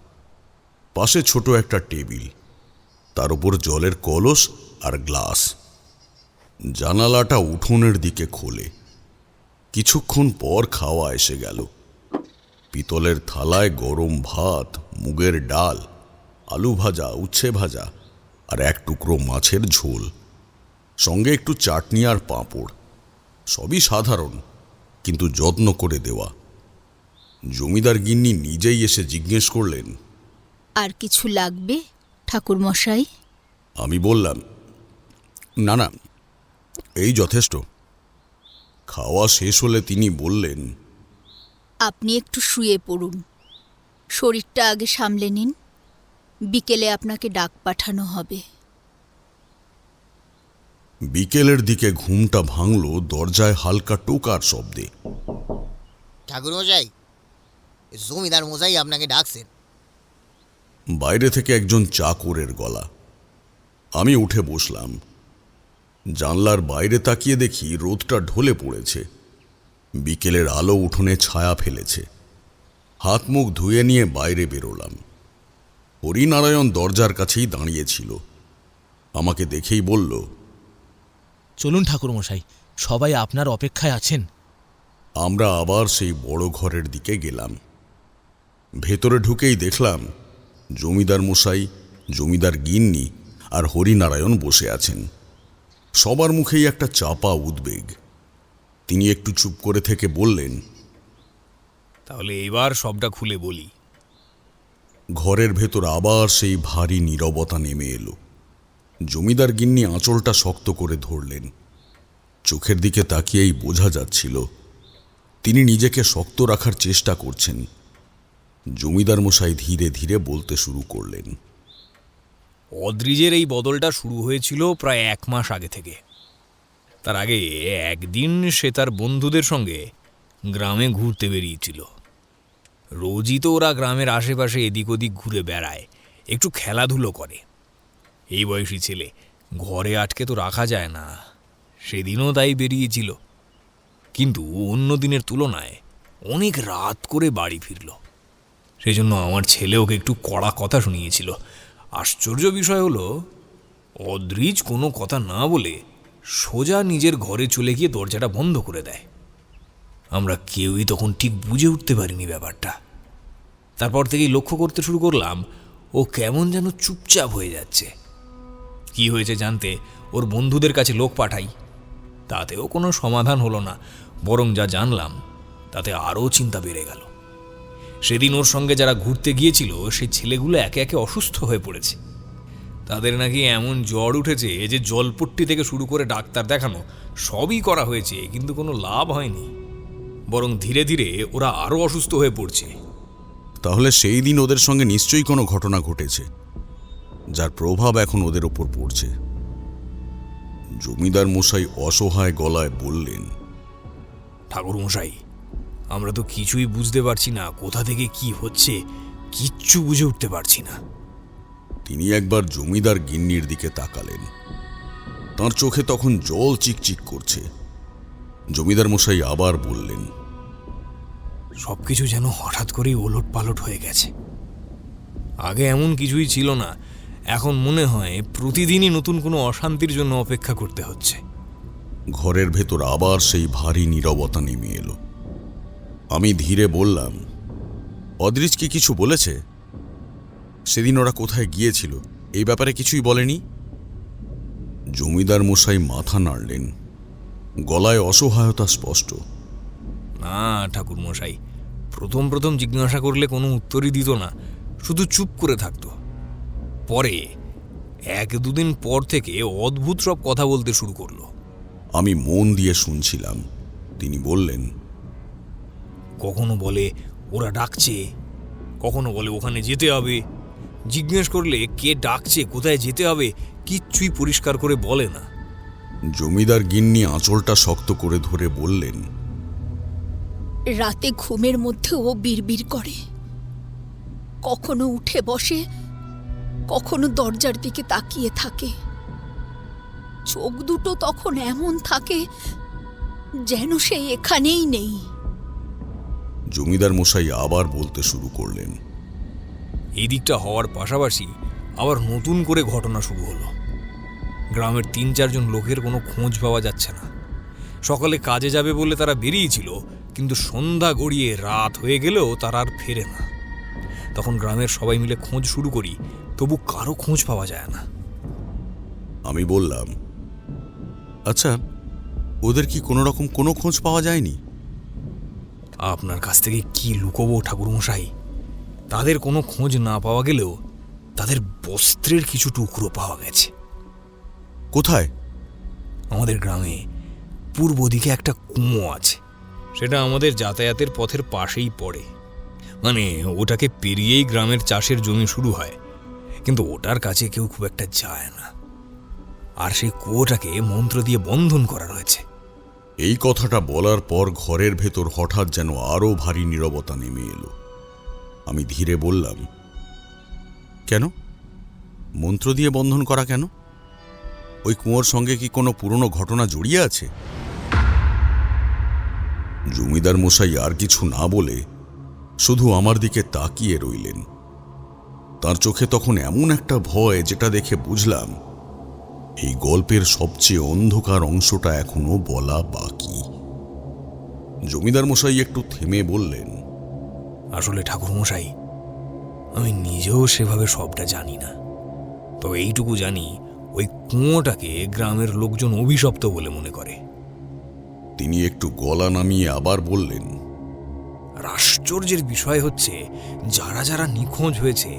পাশে ছোট একটা টেবিল, তার উপর জলের কলস আর গ্লাস। জানালাটা উঠোনের দিকে খোলে। কিছুক্ষণ পর খাওয়া এসে গেল। পিতলের থালায় গরম ভাত, মুগের ডাল, আলু ভাজা, উচ্ছে ভাজা আর এক টুকরো মাছের ঝোল, সঙ্গে একটু চাটনি আর পাঁপড়। সবই সাধারণ, কিন্তু যত্ন করে দেওয়া। জমিদার গিন্নি নিজেই এসে জিজ্ঞেস করলেন, আর কিছু লাগবে ঠাকুরমশাই? আমি বললাম, না না, এই যথেষ্ট। খাওয়া শেষ হলে তিনি বললেন, আপনি একটু শুয়ে পড়ুন, শরীরটা আগে সামলে নিন, বিকেলে আপনাকে ডাক পাঠানো হবে। বিকেলের দিকে ঘুমটা ভাঙল দরজায় হালকা টোকার শব্দে। ঠাকুর মশাই, জমিদার মশাই আপনাকে ডাকছেন। বাইরে থেকে একজন চাকরের গলা। আমি উঠে বসলাম। জানলার বাইরে তাকিয়ে দেখি রোদটা ঢলে পড়েছে। বিকেলের আলো উঠোনে ছায়া ফেলেছে। হাত মুখ ধুয়ে নিয়ে বাইরে বেরোলাম। হরিনারায়ণ দরজার কাছেই দাঁড়িয়েছিল। আমাকে দেখেই বলল, চলুন ঠাকুরমশাই, সবাই আপনার অপেক্ষায় আছেন। আমরা আবার সেই বড় ঘরের দিকে গেলাম। ভেতরে ঢুকেই দেখলাম জমিদার মশাই, জমিদার গিন্নি আর হরিনারায়ণ বসে আছেন। সবার মুখেই একটা চাপা উদ্বেগ। তিনি একটু চুপ করে থেকে বললেন, তাহলে এবার সবটা খুলে বলি। ঘরের ভেতর আবার সেই ভারী নীরবতা নেমে এলো। জমিদার গিন্নি আঁচলটা শক্ত করে ধরলেন। চোখের দিকে তাকিয়েই বোঝা যাচ্ছিল তিনি নিজেকে শক্ত রাখার চেষ্টা করছেন। জমিদার মশাই ধীরে ধীরে বলতে শুরু করলেন। অদ্রিজের এই বদলটা শুরু হয়েছিল প্রায় 1 মাস আগে থেকে। তার আগে একদিন সে তার বন্ধুদের সঙ্গে গ্রামে ঘুরতে বেরিয়েছিল। রোজই তো ওরা গ্রামের আশেপাশে এদিক ওদিক ঘুরে বেড়ায়, একটু খেলাধুলো করে। এই বয়সী ছেলে, ঘরে আটকে তো রাখা যায় না। সেদিনও তাই বেরিয়েছিল, কিন্তু অন্য দিনের তুলনায় অনেক রাত করে বাড়ি ফিরল। সেই জন্য আমার ছেলে ওকে একটু কড়া কথা শুনিয়েছিল। আশ্চর্য বিষয় হলো, অদ্রিজ কোনো কথা না বলে সোজা নিজের ঘরে চলে গিয়ে দরজাটা বন্ধ করে দেয়। আমরা কেউই তখন ঠিক বুঝে উঠতে পারিনি ব্যাপারটা। তারপর থেকেই লক্ষ্য করতে শুরু করলাম ও কেমন যেন চুপচাপ হয়ে যাচ্ছে। কি হয়েছে জানতে ওর বন্ধুদের কাছে লোক পাঠাই, তাতেও কোনো সমাধান হলো না, বরং যা জানলাম তাতে আরও চিন্তা বেড়ে গেল। সেদিন ওর সঙ্গে যারা ঘুরতে গিয়েছিল সেই ছেলেগুলো একে একে অসুস্থ হয়ে পড়েছে। তাদের নাকি এমন জ্বর উঠেছে যে জলপট্টি থেকে শুরু করে ডাক্তার দেখানো সবই করা হয়েছে, কিন্তু কোনো লাভ হয়নি, বরং ধীরে ধীরে ওরা আরও অসুস্থ হয়ে পড়ছে। তাহলে সেই দিন ওদের সঙ্গে নিশ্চয়ই কোনো ঘটনা ঘটেছে যার প্রভাব এখন ওদের ওপর পড়ছে। জমিদার মশাই অসহায় গলায় বললেন, ঠাকুর মশাই, আমরা তো কিছুই বুঝতে পারছি না, কোথা থেকে কি হচ্ছে কিচ্ছু বুঝে উঠতে পারছি না। তিনি একবার জমিদার গিন্নির দিকে তাকালেন। তার চোখে তখন জল চিকচিক করছে। জমিদার মশাই আবার বললেন, সবকিছু যেন হঠাৎ করেই ওলট পালট হয়ে গেছে। আগে এমন কিছুই ছিল না, এখন মনে হয় প্রতিদিনই নতুন কোনো অশান্তির জন্য অপেক্ষা করতে হচ্ছে। ঘরের ভেতর আবার সেই ভারী নীরবতা নেমে এলো। আমি ধীরে বললাম, অদ্রিজ কি কিছু বলেছে? সেদিন ওরা কোথায় গিয়েছিল এই ব্যাপারে কিছুই বলেনি? জমিদার মশাই মাথা নাড়লেন, গলায় অসহায়তা স্পষ্ট। না ঠাকুর মশাই, প্রথম প্রথম জিজ্ঞাসা করলে কোনো উত্তরই দিত না, শুধু চুপ করে থাকতো। পরে 1-2 দিন পর থেকে অদ্ভুত সব কথা বলতে শুরু করলো। আমি মন দিয়ে শুনছিলাম। তিনি বললেন, কখনো বলে ওরা ডাকছে, কখনো বলে ওখানে যেতে হবে। জিজ্ঞেস করলে কে ডাকছে, কোথায় যেতে হবে, কিচ্ছুই পরিষ্কার করে বলে না। জমিদার গিন্নি আঁচলটা শক্ত করে ধরে বললেন, রাতে ঘুমের মধ্যে ও বিড়বিড় করে, কখনো উঠে বসে, কখনো দরজার দিকে তাকিয়ে থাকে। চোখ দুটো তখন এমন থাকে যেন সে এখানেই নেই। জমিদার মশাই আবার বলতে শুরু করলেন, এই দিকটা হওয়ার পাশাপাশি আবার নতুন করে ঘটনা শুরু হলো। গ্রামের 3-4 জন লোকের কোনো খোঁজ পাওয়া যাচ্ছে না। সকালে কাজে যাবে বলে তারা বেরিয়েছিল, কিন্তু সন্ধ্যা গড়িয়ে রাত হয়ে গেলেও তারা আর ফেরে না। তখন গ্রামের সবাই মিলে খোঁজ শুরু করি, তবু কারো খোঁজ পাওয়া যায় না। আমি বললাম, আচ্ছা, ওদের কি কোনো রকম কোনো খোঁজ পাওয়া যায়নি? আপনার কাছ থেকে কি লুকোবো ঠাকুরমশাই, তাদের কোনো খোঁজ না পাওয়া গেলেও তাদের বস্ত্রের কিছু টুকরো পাওয়া গেছে। কোথায়? আমাদের গ্রামে পূর্ব দিকে একটা কুয়ো আছে, সেটা আমাদের যাতায়াতের পথের পাশেই পড়ে। মানে ওটাকে পেরিয়েই গ্রামের চাষের জমি শুরু হয়, কিন্তু ওটার কাছে কেউ খুব একটা যায় না। আর সেই কুয়োটাকে মন্ত্র দিয়ে বন্ধন করা রয়েছে। এই কথাটা বলার পর ঘরের ভেতর হঠাৎ যেন আরো ভারী নীরবতা নেমে এলো। আমি ধীরে বললাম, কেন? মন্ত্র দিয়ে বন্ধন করা কেন? ওই কুয়োর সঙ্গে কি কোনো পুরনো ঘটনা জড়িয়ে আছে? জমিদার মশাই আর কিছু না বলে শুধু আমার দিকে তাকিয়ে রইলেন। তার চোখে তখন এমন একটা ভয় যেটা দেখে বুঝলাম এই গল্পের সবচেয়ে অন্ধকার অংশটা এখনো বলা বাকি। জমিদার মশাই একটু থেমে বললেন, আসলে ঠাকুরমশাই, আমি নিজেও সেভাবে সবটা জানি না, তবে এইটুকু জানি ওই কুয়োটাকে গ্রামের লোকজন অভিশপ্ত বলে মনে করে। তিনি একটু গলা নামিয়ে আবার বললেন, আর আশ্চর্যের বিষয় হচ্ছে, যারা যারা নিখোঁজ হয়েছে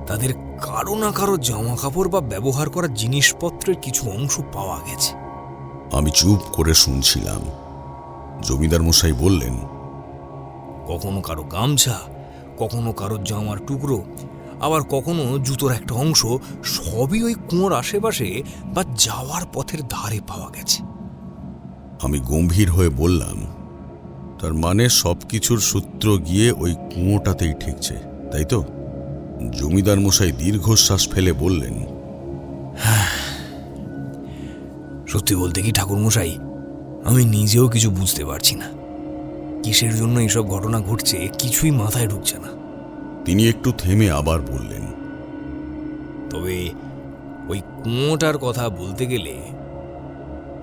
তাদের কারো না কারো জামা কাপড় বা ব্যবহার করা জিনিসপত্রের কিছু অংশ পাওয়া গেছে। আমি চুপ করে শুনছিলাম। জমিদার মশাই বললেন, কখনো কারো গামছা, কখনো কারো জামার টুকরো, আবার কখনো জুতোর একটা অংশ, সবই ওই কুয়োর আশেপাশে বা যাওয়ার পথের ধারে পাওয়া গেছে। আমি গম্ভীর হয়ে বললাম, তার মানে সবকিছুর সূত্র গিয়ে ওই কুয়োটাতেই ঠেকছে, তাই তো? জমিদার মশাই দীর্ঘশ্বাস ফেলে বললেন, সত্যি বলতে কি ঠাকুরমশাই, আমি নিজেও কিছু বুঝতে পারছি না। কিসের জন্য এইসব ঘটনা ঘটছে কিছুই মাথায় ঢুকছে না। তিনি একটু থেমে আবার বললেন, তবে ওই কুয়োটার কথা বলতে গেলে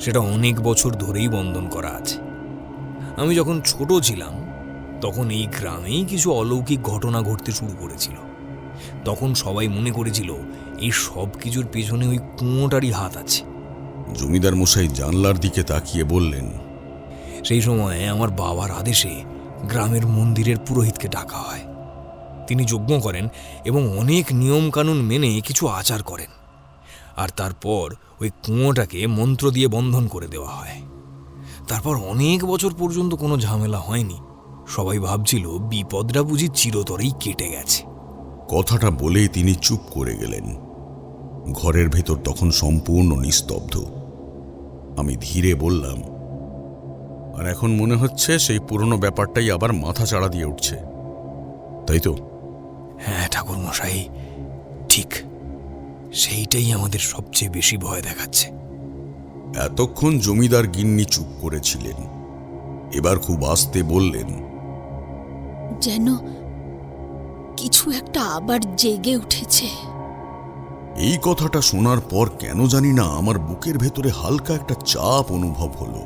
সেটা অনেক বছর ধরেই বন্ধন করা আছে। আমি যখন ছোট ছিলাম তখন এই গ্রামেই কিছু অলৌকিক ঘটনা ঘটতে শুরু করেছিল। তখন সবাই মনে করেছিল এই সব কিছুর পেছনে ওই কুয়োটারই হাত আছে। জমিদার মশাই জানলার দিকে তাকিয়ে বললেন, সেই সময় আমার বাবার আদেশে গ্রামের মন্দিরের পুরোহিতকে ডাকা হয়। তিনি যজ্ঞ করেন এবং অনেক নিয়মকানুন মেনে কিছু আচার করেন, আর তারপর ওই কুয়োটাকে মন্ত্র দিয়ে বন্ধন করে দেওয়া হয়। তারপর অনেক বছর পর্যন্ত কোনো ঝামেলা হয়নি। সবাই ভাবছিল বিপদটা বুঝি চিরতরেই কেটে গেছে। কথাটা বলেই তিনি চুপ করে গেলেন। ঘরের ভেতর তখন সম্পূর্ণ নিস্তব্ধ। আমি ধীরে বললাম, আর এখন মনে হচ্ছে সেই পুরনো ব্যাপারটাই আবার মাথা চাড়া দিয়ে উঠছে, তাই তো? হ্যাঁ ঠাকুরমশাই, ঠিক সেইটাই আমাদের সবচেয়ে বেশি ভয় দেখাচ্ছে। এতক্ষণ জমিদার গিন্নি চুপ করেছিলেন, এবার খুব আস্তে বললেন, যেন কিছু একটা আবার জেগে উঠেছে। এই কথাটা শোনার পর কেন জানি না আমার বুকের ভেতরে হালকা একটা চাপ অনুভব হলো।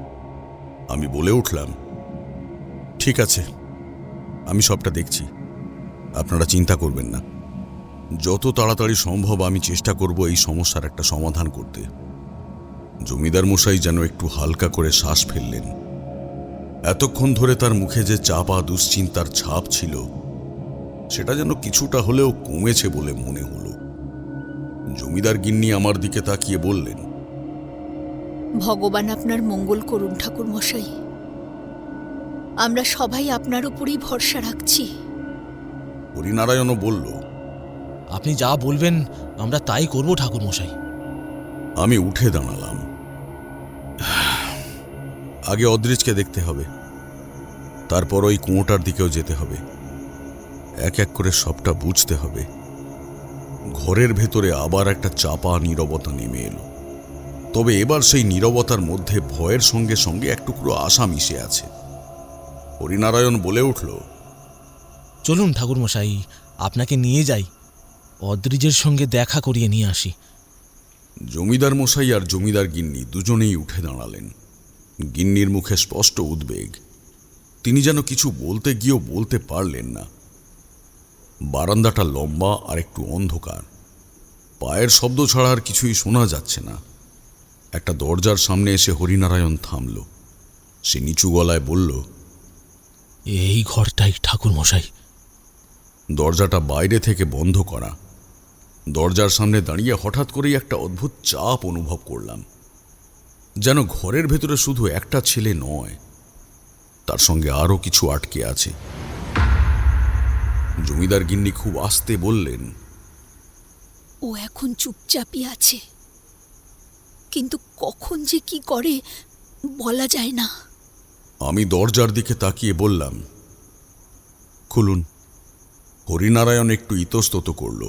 আমি বলে উঠলাম, ঠিক আছে, আমি সবটা দেখছি, আপনারা চিন্তা করবেন না। যত তাড়াতাড়ি সম্ভব আমি চেষ্টা করব এই সমস্যার একটা সমাধান করতে। জমিদার মশাই যেন একটু হালকা করে শ্বাস ফেললেন। এতক্ষণ ধরে তার মুখে যে চাপা দুশ্চিন্তার ছাপ ছিল সেটা যেন কিছুটা হলেও কমেছে বলে মনে হলো। জমিদার গিন্নি আমার দিকে তাকিয়ে বললেন, ভগবান আপনার মঙ্গল করুন ঠাকুর মশাই। আমরা সবাই আপনার উপরই ভরসা রাখছি। হরিনারায়ণও বলল, আপনি যা বলবেন আমরা তাই করব ঠাকুরমশাই। আমি উঠে দাঁড়ালাম। আগে অদ্রিজকে দেখতে হবে, তারপর ওই কুয়োটার দিকেও যেতে হবে। এক এক করে সবটা বুঝতে হবে। ঘরের ভেতরে আবার একটা চাপা নীরবতা নেমে এলো। তবে এবার সেই নীরবতার মধ্যে ভয়ের সঙ্গে সঙ্গে এক টুকরো আশা মিশে আছে। হরিনারায়ণ বলে উঠল, চলুন ঠাকুরমশাই, আপনাকে নিয়ে যাই, অদ্রিজের সঙ্গে দেখা করিয়ে নিয়ে আসি। জমিদার মশাই আর জমিদার গিন্নি দুজনেই উঠে দাঁড়ালেন। গিন্নির মুখে স্পষ্ট উদ্বেগ। তিনি যেন কিছু বলতে গিয়েও বলতে পারলেন না। বারান্দাটা লম্বা আর একটু অন্ধকার। পায়ের শব্দ ছাড়া আর কিছুই শোনা যাচ্ছে না। একটা দরজার সামনে এসে হরিনারায়ণ থামল। সে নিচু গলায় বলল, এই ঘরটাই ঠাকুরমশাই। দরজাটা বাইরে থেকে বন্ধ করা। দরজার সামনে দাঁড়িয়ে হঠাৎ করেই একটা অদ্ভুত চাপ অনুভব করলাম। যেন ঘরের ভেতরে শুধু একটা ছেলে নয়, তার সঙ্গে আরো কিছু আটকে আছে। জমিদার গিন্নি খুব আস্তে বললেন, ও এখন চুপচাপই আছে, কিন্তু কখন যে কি করে বলা যায় না। আমি দরজার দিকে তাকিয়ে বললাম, খুলুন। হরিনারায়ণ একটু ইতস্তত করল,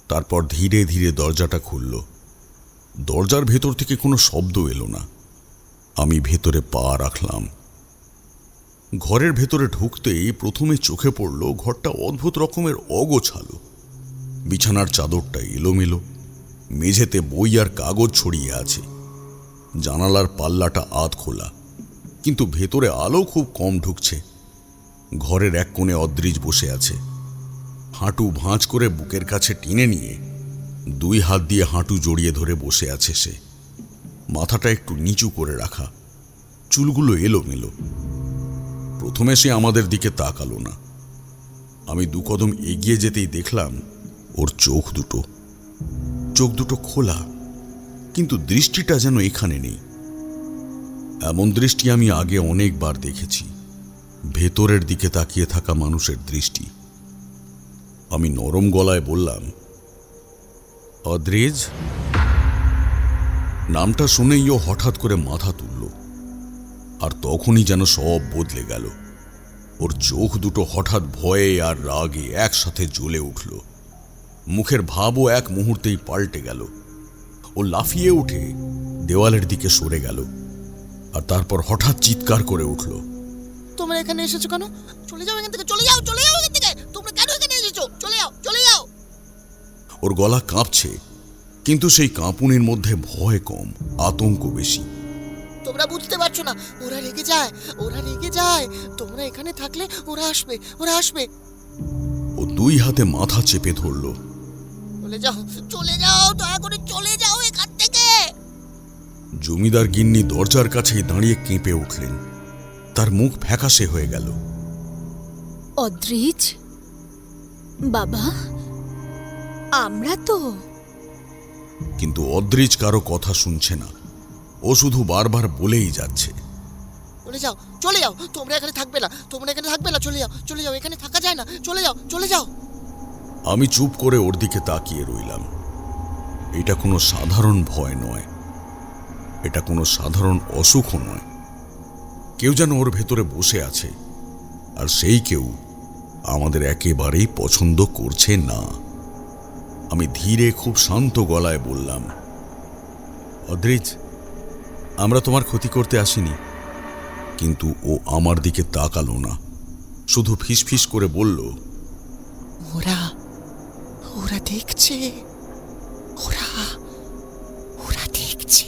তারপর ধীরে ধীরে দরজাটা খুলল। দরজার ভেতর থেকে কোনো শব্দ এলো না। আমি ভেতরে পা রাখলাম। ঘরের ভেতরে ঢুকতেই প্রথমে চোখে পড়ল ঘরটা অদ্ভুত রকমের অগোছালো। বিছানার চাদরটা এলোমেলো, মেঝেতে বই আর কাগজ ছড়িয়ে আছে। জানালার পাল্লাটা আধ খোলা, কিন্তু ভেতরে আলো খুব কম ঢুকছে। ঘরের এক কোণে অদ্রিজ বসে আছে। হাঁটু ভাঁজ করে বুকের কাছে টেনে নিয়ে দুই হাত দিয়ে হাঁটু জড়িয়ে ধরে বসে আছে সে। মাথাটা একটু নিচু করে রাখা, চুলগুলো এলোমেলো। প্রথমে সে আমাদের দিকে তাকালো না। আমি দু কদম এগিয়ে যেতেই দেখলাম ওর চোখ দুটো খোলা, কিন্তু দৃষ্টিটা যেন এখানে নেই। এমন দৃষ্টি আমি আগে অনেকবার দেখেছি, ভেতরের দিকে তাকিয়ে থাকা মানুষের দৃষ্টি। আমি নরম গলায় বললাম, অদ্রিজ। নামটা শুনেই ও হঠাৎ করে মাথা তুলল, আর তখনই যেন সব বদলে গেল। ওর চোখ দুটো হঠাৎ ভয়ে আর রাগে একসাথে জ্বলে উঠল। মুখের ভাবও এক মুহূর্তেই পাল্টে গেল। ও লাফিয়ে উঠে দেওয়ালের দিকে সরে গেল, আর তারপর হঠাৎ চিৎকার করে উঠল, তোমরা এখানে এসেছো কেন? চলে যাও এখান থেকে, চলে যাও, চলে যাও এখান থেকে। তোমরা কেন এখানে এসেছো? চলে যাও, চলে যাও। ওর গলা কাঁপছে, কিন্তু সেই কাঁপুনির মধ্যে ভয় কম, আতঙ্ক বেশি। তোমরা বুঝতে পারছো না, ওরা রেগে যায়, ওরা রেগে যায়। তোমরা এখানে থাকলে ওরা আসবে, ওরা আসবে। ও দুই হাতে মাথা চেপে ধরল। চলে যাও, চলে যাও, দয়া করে চলে যাও এখান থেকে। জমিদার গিন্নি দরজার কাছেই দাঁড়িয়ে কেঁপে উঠলেন। তার মুখ ফ্যাকাশে হয়ে গেল। অদ্রিজ, বাবা, আমরা তো। কিন্তু অদ্রিজ কারো কথা শুনছে না। ও শুধু বারবার বলেই যাচ্ছে, চলে যাও, চলে যাও। তোমরা এখানে থাকবে না, তোমরা এখানে থাকবে না। চলে যাও, চলে যাও, এখানে থাকা যায় না। চলে যাও, চলে যাও। আমি চুপ করে ওর দিকে তাকিয়ে রইলাম। এটা কোনো সাধারণ ভয় নয়, এটা কোনো সাধারণ অসুখও নয়। কেউ যেন ওর ভেতরে বসে আছে, আর সেই কেউ আমাদের একেবারেই পছন্দ করছে না। আমি ধীরে খুব শান্ত গলায় বললাম, অদ্রিজ, আমরা তোমার ক্ষতি করতে আসিনি। কিন্তু ও আমার দিকে তাকালো না, শুধু ফিসফিস করে বলল, ওরা ওরা দেখছে, ওরা ওরা দেখছে।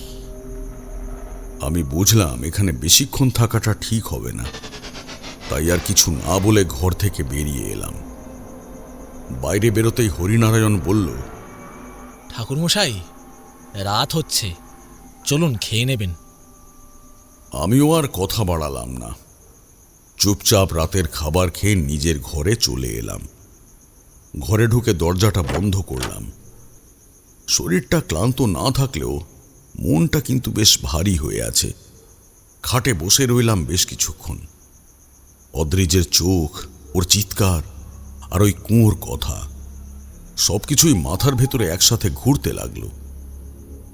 আমি বুঝলাম এখানে বেশিক্ষণ থাকাটা ঠিক হবে না, তাই আর কিছু না বলে ঘর থেকে বেরিয়ে এলাম। বাইরে বেরোতেই হরিনারায়ণ বলল, ঠাকুরমশাই, রাত হচ্ছে, চলুন খেয়ে নেবেন। আমিও আর কথা বাড়ালাম না। চুপচাপ রাতের খাবার খেয়ে নিজের ঘরে চলে এলাম। ঘরে ঢুকে দরজাটা বন্ধ করলাম। শরীরটা ক্লান্ত না থাকলেও মনটা কিন্তু বেশ ভারী হয়ে আছে। খাটে বসে রইলাম বেশ কিছুক্ষণ। অদ্রিজের চোখ, ওর চিৎকার আর ওই কুঁয়োর কথা সবকিছুই মাথার ভেতরে একসাথে ঘুরতে লাগলো।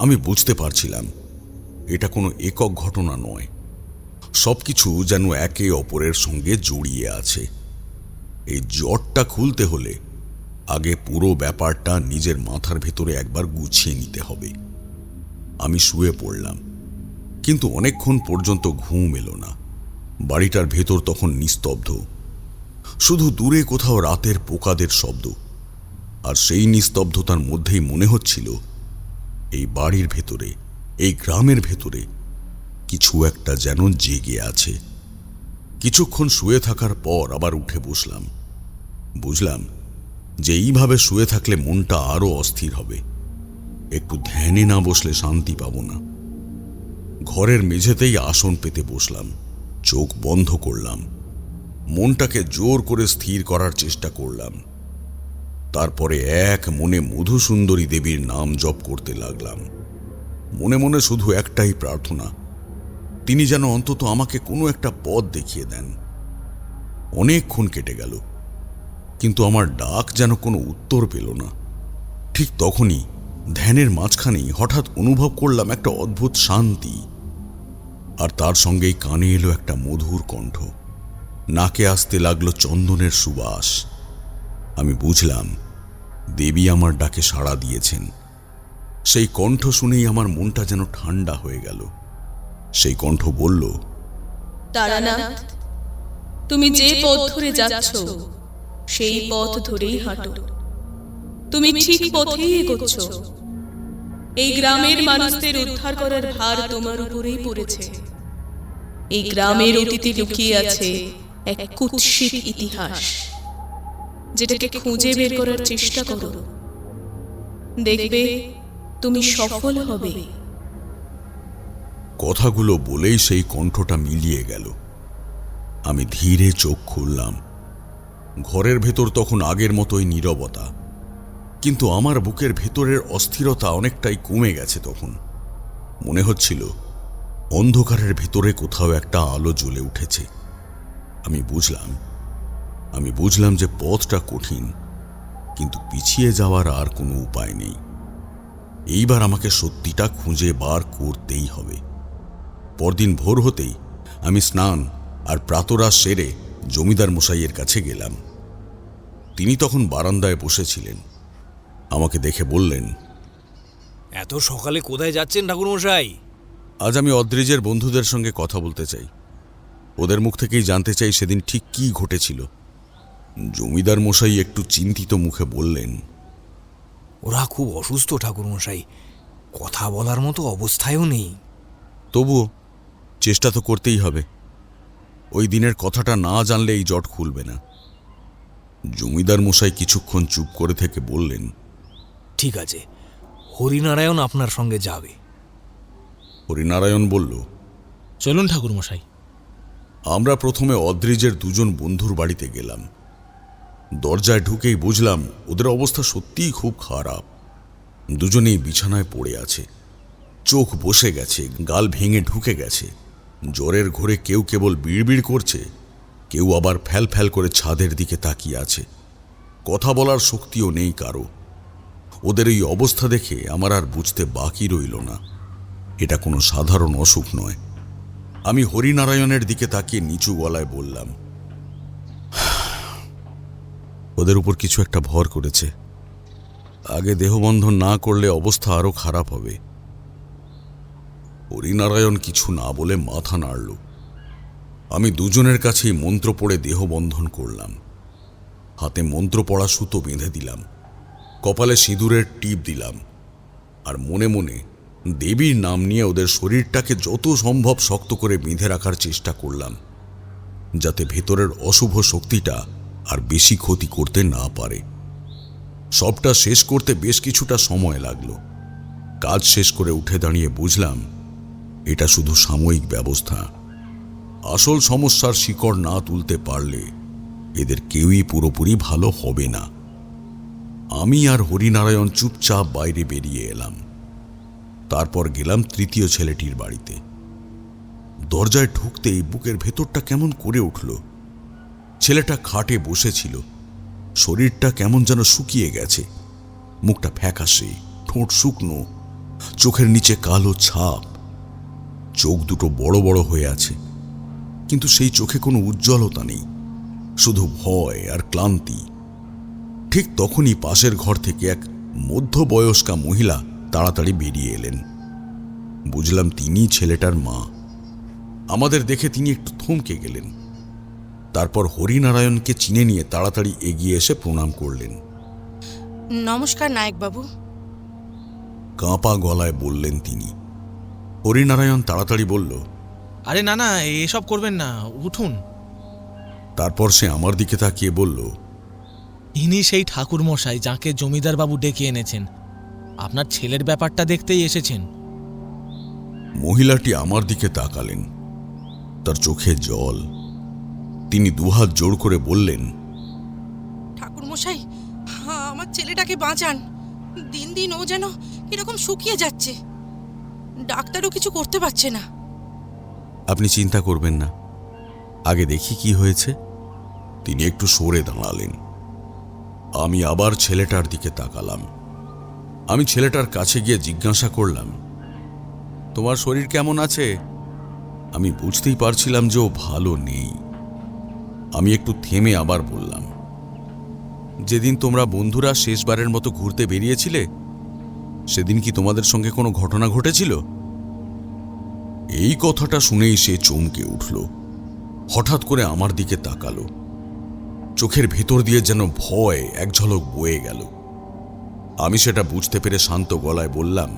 আমি বুঝতে পারছিলাম এটা কোনো একক ঘটনা নয়, সবকিছু যেন একে অপরের সঙ্গে জড়িয়ে আছে। এই জটটা খুলতে হলে আগে পুরো ব্যাপারটা নিজের মাথার ভেতরে একবার গুছিয়ে নিতে হবে। আমি শুয়ে পড়লাম, কিন্তু অনেকক্ষণ পর্যন্ত ঘুম এলো না। বাড়িটার ভেতর তখন নিস্তব্ধ, শুধু দূরে কোথাও রাতের পোকাদের শব্দ। আর সেই নিস্তব্ধতার মধ্যেই মনে হচ্ছিল এই বাড়ির ভেতরে, এই গ্রামের ভেতরে কিছু একটা যেন জেগে আছে। কিছুক্ষণ শুয়ে থাকার পর আবার উঠে বসলাম। বুঝলাম যে এইভাবে শুয়ে থাকলে মনটা আরো অস্থির হবে, একটু ধ্যানে না বসলে শান্তি পাব না। ঘরের মেঝেতেই আসন পেতে বসলাম, চোখ বন্ধ করলাম, মনটাকে জোর করে স্থির করার চেষ্টা করলাম। তারপরে এক মনে মধুসুন্দরী দেবীর নাম জপ করতে লাগলাম। মনে মনে শুধু একটাই প্রার্থনা, তিনি যেন অন্তত আমাকে কোনো একটা পথ দেখিয়ে দেন। অনেকক্ষণ কেটে গেল, কিন্তু আমার ডাক যেন কোনো উত্তর পেল না। ঠিক তখনই ধ্যানের মাঝখানেই হঠাৎ অনুভব করলাম একটা অদ্ভুত শান্তি, আর তার সঙ্গেই কানে এলো একটা মধুর কণ্ঠ। নাকে আসতে লাগলো চন্দনের সুবাস। আমি বুঝলাম দেবী আমার ডাকে সাড়া দিয়েছেন। সেই কণ্ঠ শুনেই আমার মনটা যেন ঠান্ডা হয়ে গেল। সেই কণ্ঠ বলল, তারানাথ, তুমি যে পথ ধরে যাচ্ছ সেই পথ ধরেই হাঁটো। তুমি ঠিক পথেই এগোচ্ছ। এই গ্রামের মানুষদের উদ্ধার করার ভার তোমার উপরেই পড়েছে। এই গ্রামের অতীতে লুকিয়ে আছে এক কুৎসিত ইতিহাস, যেটাকে খুঁজে বের করার চেষ্টা করো। দেখবে তুমি সফল হবে। কথাগুলো বলেই সেই কণ্ঠটা মিলিয়ে গেল। আমি ধীরে চোখ খুললাম। ঘরের ভেতর তখন আগের মতোই নীরবতা, কিন্তু আমার বুকের ভেতরের অস্থিরতা অনেকটাই কমে গেছে। তখন মনে হচ্ছিল অন্ধকারের ভিতরে কোথাও একটা আলো জ্বলে উঠেছে। আমি বুঝলাম যে পথটা কঠিন, কিন্তু পিছিয়ে যাওয়ার আর কোনো উপায় নেই। এইবার আমাকে সত্যিটা খুঁজে বার করতেই হবে। পরদিন ভোর হতেই আমি স্নান আর প্রাতরাশ সেরে জমিদার মশাইয়ের কাছে গেলাম। তিনি তখন বারান্দায় বসেছিলেন। আমাকে দেখে বললেন, এত সকালে কোথায় যাচ্ছেন ঠাকুরমশাই? আজ আমি অদ্রিজের বন্ধুদের সঙ্গে কথা বলতে চাই। ওদের মুখ থেকেই জানতে চাই সেদিন ঠিক কী ঘটেছিল। জমিদার মশাই একটু চিন্তিত মুখে বললেন, ওরা খুব অসুস্থ ঠাকুরমশাই, কথা বলার মতো অবস্থায়ও নেই। তবুও চেষ্টা তো করতেই হবে। ওই দিনের কথাটা না জানলে এই জট খুলবে না। জমিদার মশাই কিছুক্ষণ চুপ করে থেকে বললেন, ঠিক আছে, হরিনারায়ণ আপনার সঙ্গে যাবে। হরিনারায়ণ বলল, চলুন ঠাকুরমশাই। আমরা প্রথমে অদ্রিজের দুজন বন্ধুর বাড়িতে গেলাম। দরজায় ঢুকেই বুঝলাম ওদের অবস্থা সত্যিই খুব খারাপ। দুজনেই বিছানায় পড়ে আছে, চোখ বসে গেছে, গাল ভেঙে ঢুকে গেছে। জ্বরের ঘোরে কেউ কেবল বিড়বিড় করছে, কেউ আবার ফ্যাল ফ্যাল করে ছাদের দিকে তাকিয়ে আছে। কথা বলার শক্তিও নেই কারো। ওদের এই অবস্থা দেখে আমার আর বুঝতে বাকি রইল না, এটা কোনো সাধারণ অসুখ নয়। আমি হরিনারায়ণের দিকে তাকিয়ে নিচু গলায় বললাম, ওদের উপর কিছু একটা ভর করেছে। আগে দেহবন্ধন না করলে অবস্থা আরো খারাপ হবে। হরিনারায়ণ কিছু না বলে মাথা নাড়ল। আমি দুজনের কাছেই মন্ত্র পড়ে দেহবন্ধন করলাম। হাতে মন্ত্র পড়া সুতো বেঁধে দিলাম, কপালে সিঁদুরের টিপ দিলাম, আর মনে মনে দেবীর নাম নিয়ে ওদের শরীরটাকে যত সম্ভব শক্ত করে বেঁধে রাখার চেষ্টা করলাম, যাতে ভেতরের অশুভ শক্তিটা আর বেশি ক্ষতি করতে না পারে। সবটা শেষ করতে বেশ কিছুটা সময় লাগলো। কাজ শেষ করে উঠে দাঁড়িয়ে বুঝলাম এটা শুধু সাময়িক ব্যবস্থা। আসল সমস্যার শিকড় না তুলতে পারলে এদের কেউই পুরোপুরি ভালো হবে না। আমি আর হরিনারায়ণ চুপচাপ বাইরে বেরিয়ে এলাম। তারপর গেলাম তৃতীয় ছেলেটির বাড়িতে। দরজায় ঢুকতেই বুকের ভেতরটা কেমন করে উঠল। ছেলেটা খাটে বসেছিল, শরীরটা কেমন যেন শুকিয়ে গেছে, মুখটা ফ্যাকাশে, ঠোঁট শুকনো, চোখের নিচে কালো ছাপ। চোখ দুটো বড় বড় হয়ে আছে, কিন্তু সেই চোখে কোনো উজ্জ্বলতা নেই, শুধু ভয় আর ক্লান্তি। ঠিক তখনই পাশের ঘর থেকে এক মধ্যবয়স্কা মহিলা তাড়াতাড়ি বেরিয়ে এলেন। বুঝলাম তিনি ছেলেটার মা। আমাদের দেখে তিনি একটু থমকে গেলেন। তারপর হরিনারায়ণকে চিনে নিয়ে তাড়াতাড়ি এগিয়ে এসে প্রণাম করলেন। নমস্কার নায়কবাবু। কাঁপা গলায় বললেন তিনি। হরিনারায়ণ তাড়াতাড়ি বলল, আরে না না, এসব করবেন না, উঠুন। তারপর সে আমার দিকে তাকিয়ে বলল, ইনি সেই ঠাকুরমশাই যাকে জমিদার বাবু ডেকে এনেছেন। আপনার ছেলের ব্যাপারটা দেখতেই এসেছেন। মহিলাটি আমার দিকে তাকালেন, তার চোখে জল। তিনি দুহাত জোড় করে বললেন, ঠাকুরমশাই, আমার ছেলেটাকে বাঁচান। দিন দিন ও যেন এরকম শুকিয়ে যাচ্ছে, ডাক্তারও কিছু করতে পারছে না। আপনি চিন্তা করবেন না, আগে দেখি কি হয়েছে। তিনি একটু সরে দাঁড়ালেন। আমি আবার ছেলেটার দিকে তাকালাম। আমি ছেলেটার কাছে গিয়ে জিজ্ঞাসা করলাম, তোমার শরীর কেমন আছে? আমি বুঝতেই পারছিলাম যে ও ভালো নেই। আমি একটু থেমে আবার বললাম, যেদিন তোমরা বন্ধুরা শেষবারের মতো ঘুরতে বেরিয়েছিলে, সেদিন কি তোমাদের সঙ্গে কোনো ঘটনা ঘটেছিল? এই কথাটা শুনেই সে চমকে উঠল। হঠাৎ করে আমার দিকে তাকালো। চোখের ভেতর দিয়ে যেন ভয় এক ঝলক বয়ে গেল। আমি সেটা বুঝতে পেরে শান্ত গলায় বললাম,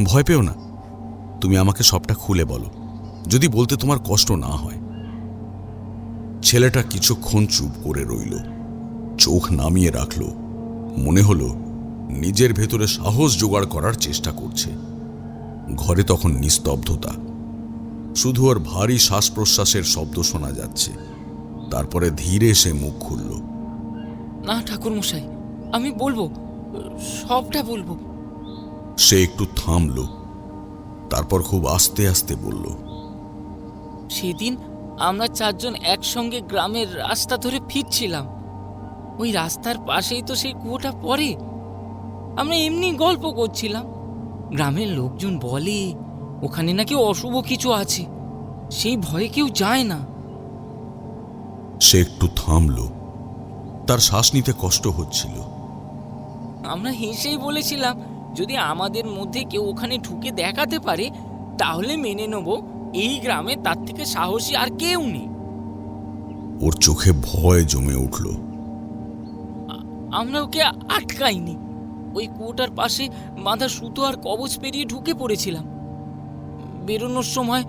ভয় পেও না, তুমি আমাকে সবটা খুলে বলো, যদি বলতে তোমার কষ্ট না হয়। ছেলেটা কিছুক্ষণ চুপ করে রইল, চোখ নামিয়ে রাখল। মনে হলো নিজের ভেতরে সাহস জোগাড় করার চেষ্টা করছে। ঘরে তখন নিস্তব্ধতা, শুধু ওর ভারী শ্বাস প্রশ্বাসের শব্দ শোনা যাচ্ছে। তারপরে ধীরে সে মুখ খুলল। না ঠাকুরমশাই, আমি বলবো, সবটা বলবো। সে একটু থামল, তারপর খুব আস্তে আস্তে বলল, সেদিন আমরা চারজন একসঙ্গে গ্রামের রাস্তা ধরে ফিরছিলাম। ওই রাস্তার পাশেই তো সেই কুয়োটা পড়ে। আমরা এমনি গল্প করছিলাম। গ্রামের লোকজন বলে ওখানে নাকি অশুভ কিছু আছে, সেই ভয়ে কেউ যায় না। সে একটু থামল, তার শ্বাস নিতে কষ্ট হচ্ছিল। আমরা হেসেই বলেছিলাম যদি আমাদের মধ্যে কেউ ওখানে ঢুকে দেখাতে পারে তাহলে মেনে নেব এই গ্রামে তার থেকে সাহসী আর কেউ নেই। ওর চোখে ভয় জমে উঠল। আমরা ওকে আটকাইনি। ওই কুয়োটার পাশে বাঁধা সুতো আর কবচ পেরিয়ে ঢুকে পড়েছিলাম। বেরোনোর সময়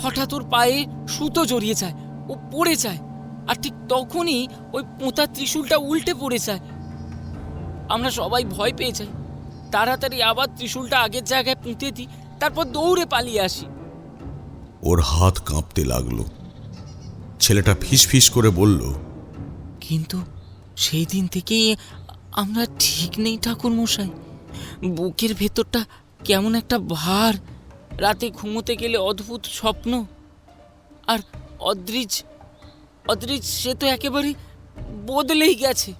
হঠাৎ ওর পায়ে সুতো জড়িয়ে যায়, ও পড়ে যায়, আর ঠিক তখনই ওই পোঁতা ত্রিশূলটা উল্টে পড়ে যায়। আমরা সবাই ভয় পেয়ে যাই। তাড়াতাড়ি আবার ত্রিশূলটা আগের জায়গায় পুঁতে দিই, তারপর দৌড়ে পালিয়ে আসি। ওর হাত কাঁপতে লাগলো। ছেলেটা ফিসফিস করে বলল, কিন্তু সেই দিন থেকেই আমরা ঠিক নেই ঠাকুর মশাই। বুকের ভেতরটা কেমন একটা ভার, রাতে ঘুমোতে গেলে অদ্ভুত স্বপ্ন। আর অদ্রিজ সে তো একেবারে বদলেই গেছে।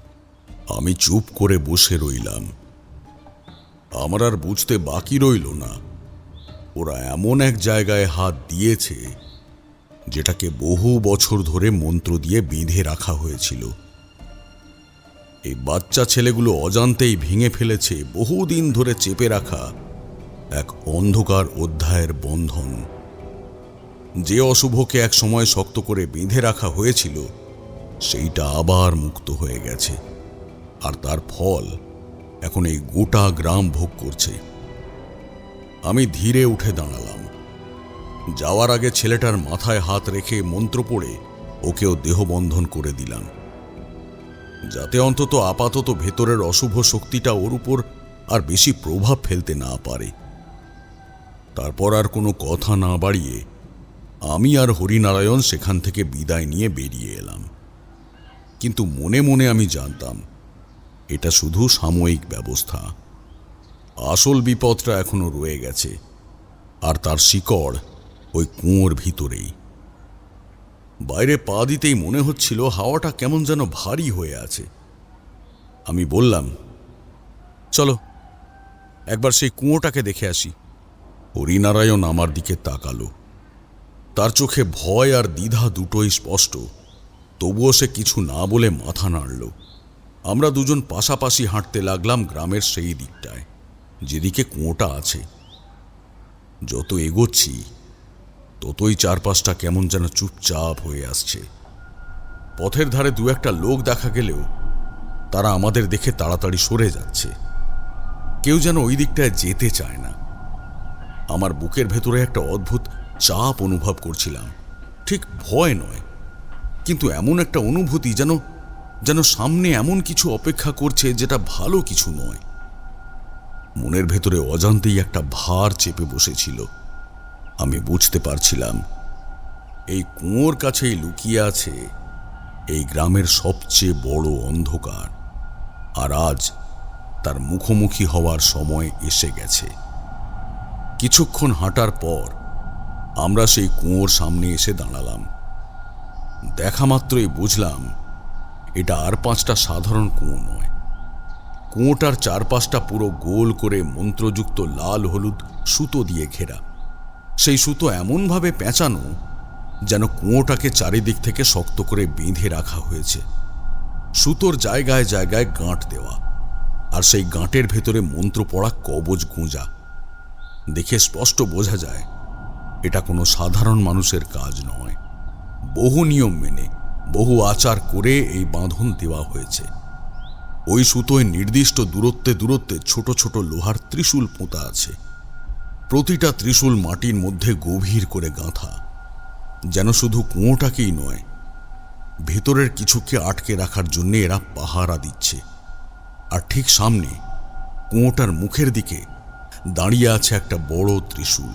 আমি চুপ করে বসে রইলাম। আমার আর বুঝতে বাকি রইল না ওরা এমন এক জায়গায় হাত দিয়েছে যেটাকে বহু বছর ধরে মন্ত্র দিয়ে বেঁধে রাখা হয়েছিল। এই বাচ্চা ছেলেগুলো অজান্তেই ভেঙে ফেলেছে বহুদিন ধরে চেপে রাখা এক অন্ধকার অধ্যায়ের বন্ধন। যে অশুভকে এক সময় শক্ত করে বেঁধে রাখা হয়েছিল সেইটা আবার মুক্ত হয়ে গেছে, আর তার ফল এখন এই গোটা গ্রাম ভোগ করছে। আমি ধীরে উঠে দাঁড়ালাম। যাওয়ার আগে ছেলেটার মাথায় হাত রেখে মন্ত্র পড়ে ওকেও দেহবন্ধন করে দিলাম, যাতে অন্তত আপাতত ভেতরের অশুভ শক্তিটা ওর উপর আর বেশি প্রভাব ফেলতে না পারে। তারপর আর কোনো কথা না বাড়িয়ে আমি আর হরিনারায়ণ সেখান থেকে বিদায় নিয়ে বেরিয়ে এলাম। কিন্তু মনে মনে আমি জানতাম এটা শুধু সাময়িক ব্যবস্থা। আসল বিপদটা এখনো রয়ে গেছে, আর তার শিকড় ওই কুয়োর ভিতরেই। বাইরে পা দিতেই মনে হচ্ছিল হাওয়াটা কেমন যেন ভারী হয়ে আছে। আমি বললাম, চলো একবার সেই কুয়োটাকে দেখে আসি। হরিনারায়ণ আমার দিকে তাকালো। তার চোখে ভয় আর দ্বিধা দুটোই স্পষ্ট, তবুও সে কিছু না বলে মাথা নাড়ল। আমরা দুজন পাশাপাশি হাঁটতে লাগলাম গ্রামের সেই দিকটায় যেদিকে কুয়োটা আছে। যত এগোচ্ছি ততই চারপাশটা কেমন যেন চুপচাপ হয়ে আসছে। পথের ধারে দু একটা লোক দেখা গেলেও তারা আমাদের দেখে তাড়াতাড়ি সরে যাচ্ছে। কেউ যেন ওই দিকটায় যেতে চায় না। আমার বুকের ভেতরে একটা অদ্ভুত চাপ অনুভব করছিলাম। ঠিক ভয় নয়, কিন্তু এমন একটা অনুভূতি যেন সামনে এমন কিছু অপেক্ষা করছে যেটা ভালো কিছু নয়। মনের ভেতরে অজান্তেই একটা ভার চেপে বসেছিল। আমি বুঝতে পারছিলাম এই কুয়োর কাছেই লুকিয়ে আছে এই গ্রামের সবচেয়ে বড় অন্ধকার, আর আজ তার মুখোমুখি হওয়ার সময় এসে গেছে। কিছুক্ষণ হাঁটার পর আমরা সেই কুয়োর সামনে এসে দাঁড়ালাম। দেখা মাত্রই বুঝলাম এটা আর 5টা সাধারণ কুয়ো নয়। কুয়োটার চারপাশটা পুরো গোল করে মন্ত্রযুক্ত লাল হলুদ সুতো দিয়ে ঘেরা। সেই সুতো এমনভাবে পেঁচানো যেন কুয়োটাকে চারিদিক থেকে শক্ত করে বেঁধে রাখা হয়েছে। সুতোর জায়গায় জায়গায় গাঁট দেওয়া, আর সেই গাঁটের ভেতরে মন্ত্র পড়া কবচ গুঁজা। দেখে স্পষ্ট বোঝা যায় এটা কোনো সাধারণ মানুষের কাজ নয়। বহু নিয়ম মেনে, বহু আচার করে এই বাঁধন দেওয়া হয়েছে। ওই সুতোয় নির্দিষ্ট দূরত্বে দূরত্বে ছোট ছোট লোহার ত্রিশূল পোঁতা আছে। প্রতিটা ত্রিশূল মাটির মধ্যে গভীর করে গাঁথা, যেন শুধু কুয়োটাকেই নয়, ভেতরের কিছুকে আটকে রাখার জন্য এরা পাহারা দিচ্ছে। আর ঠিক সামনে কুয়োটার মুখের দিকে দাঁড়িয়ে আছে একটা বড় ত্রিশূল।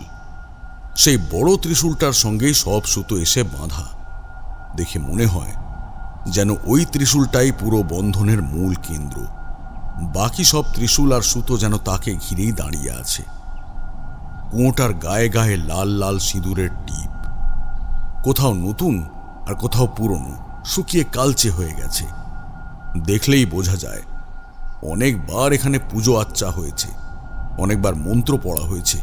সেই বড় ত্রিশূলটার সঙ্গেই সব সুতো এসে বাঁধা। দেখে মনে হয় যেন ওই ত্রিশূলটাই পুরো বন্ধনের মূল কেন্দ্র। বাকি সব ত্রিশূল আর সুতো যেন তাকে ঘিরেই দাঁড়িয়ে আছে। কুয়োটার গায়ে গায়ে লাল লাল সিঁদুরের টিপ, কোথাও নতুন আর কোথাও পুরনো, শুকিয়ে কালচে হয়ে গেছে। দেখলেই বোঝা যায় অনেকবার এখানে পুজো আচ্চা হয়েছে, অনেকবার মন্ত্র পড়া হয়েছে,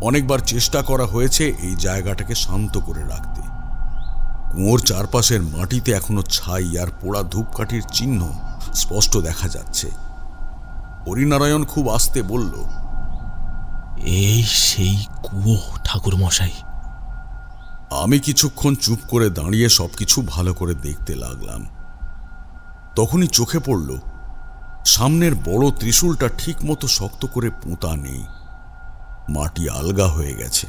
অনেকবার চেষ্টা করা হয়েছে এই জায়গাটাকে শান্ত করে রাখতে। কুয়োর চারপাশের মাটিতে এখনো ছাই আর পোড়া ধূপকাঠির চিহ্ন স্পষ্ট দেখা যাচ্ছে। হরিনারায়ণ খুব আস্তে বলল, এই সেই কুয়ো ঠাকুর মশাই। আমি কিছুক্ষণ চুপ করে দাঁড়িয়ে সবকিছু ভালো করে দেখতে লাগলাম। তখনই চোখে পড়ল সামনের বড় ত্রিশূলটা ঠিক মতো শক্ত করে পোঁতা নেই, মাটি আলগা হয়ে গেছে।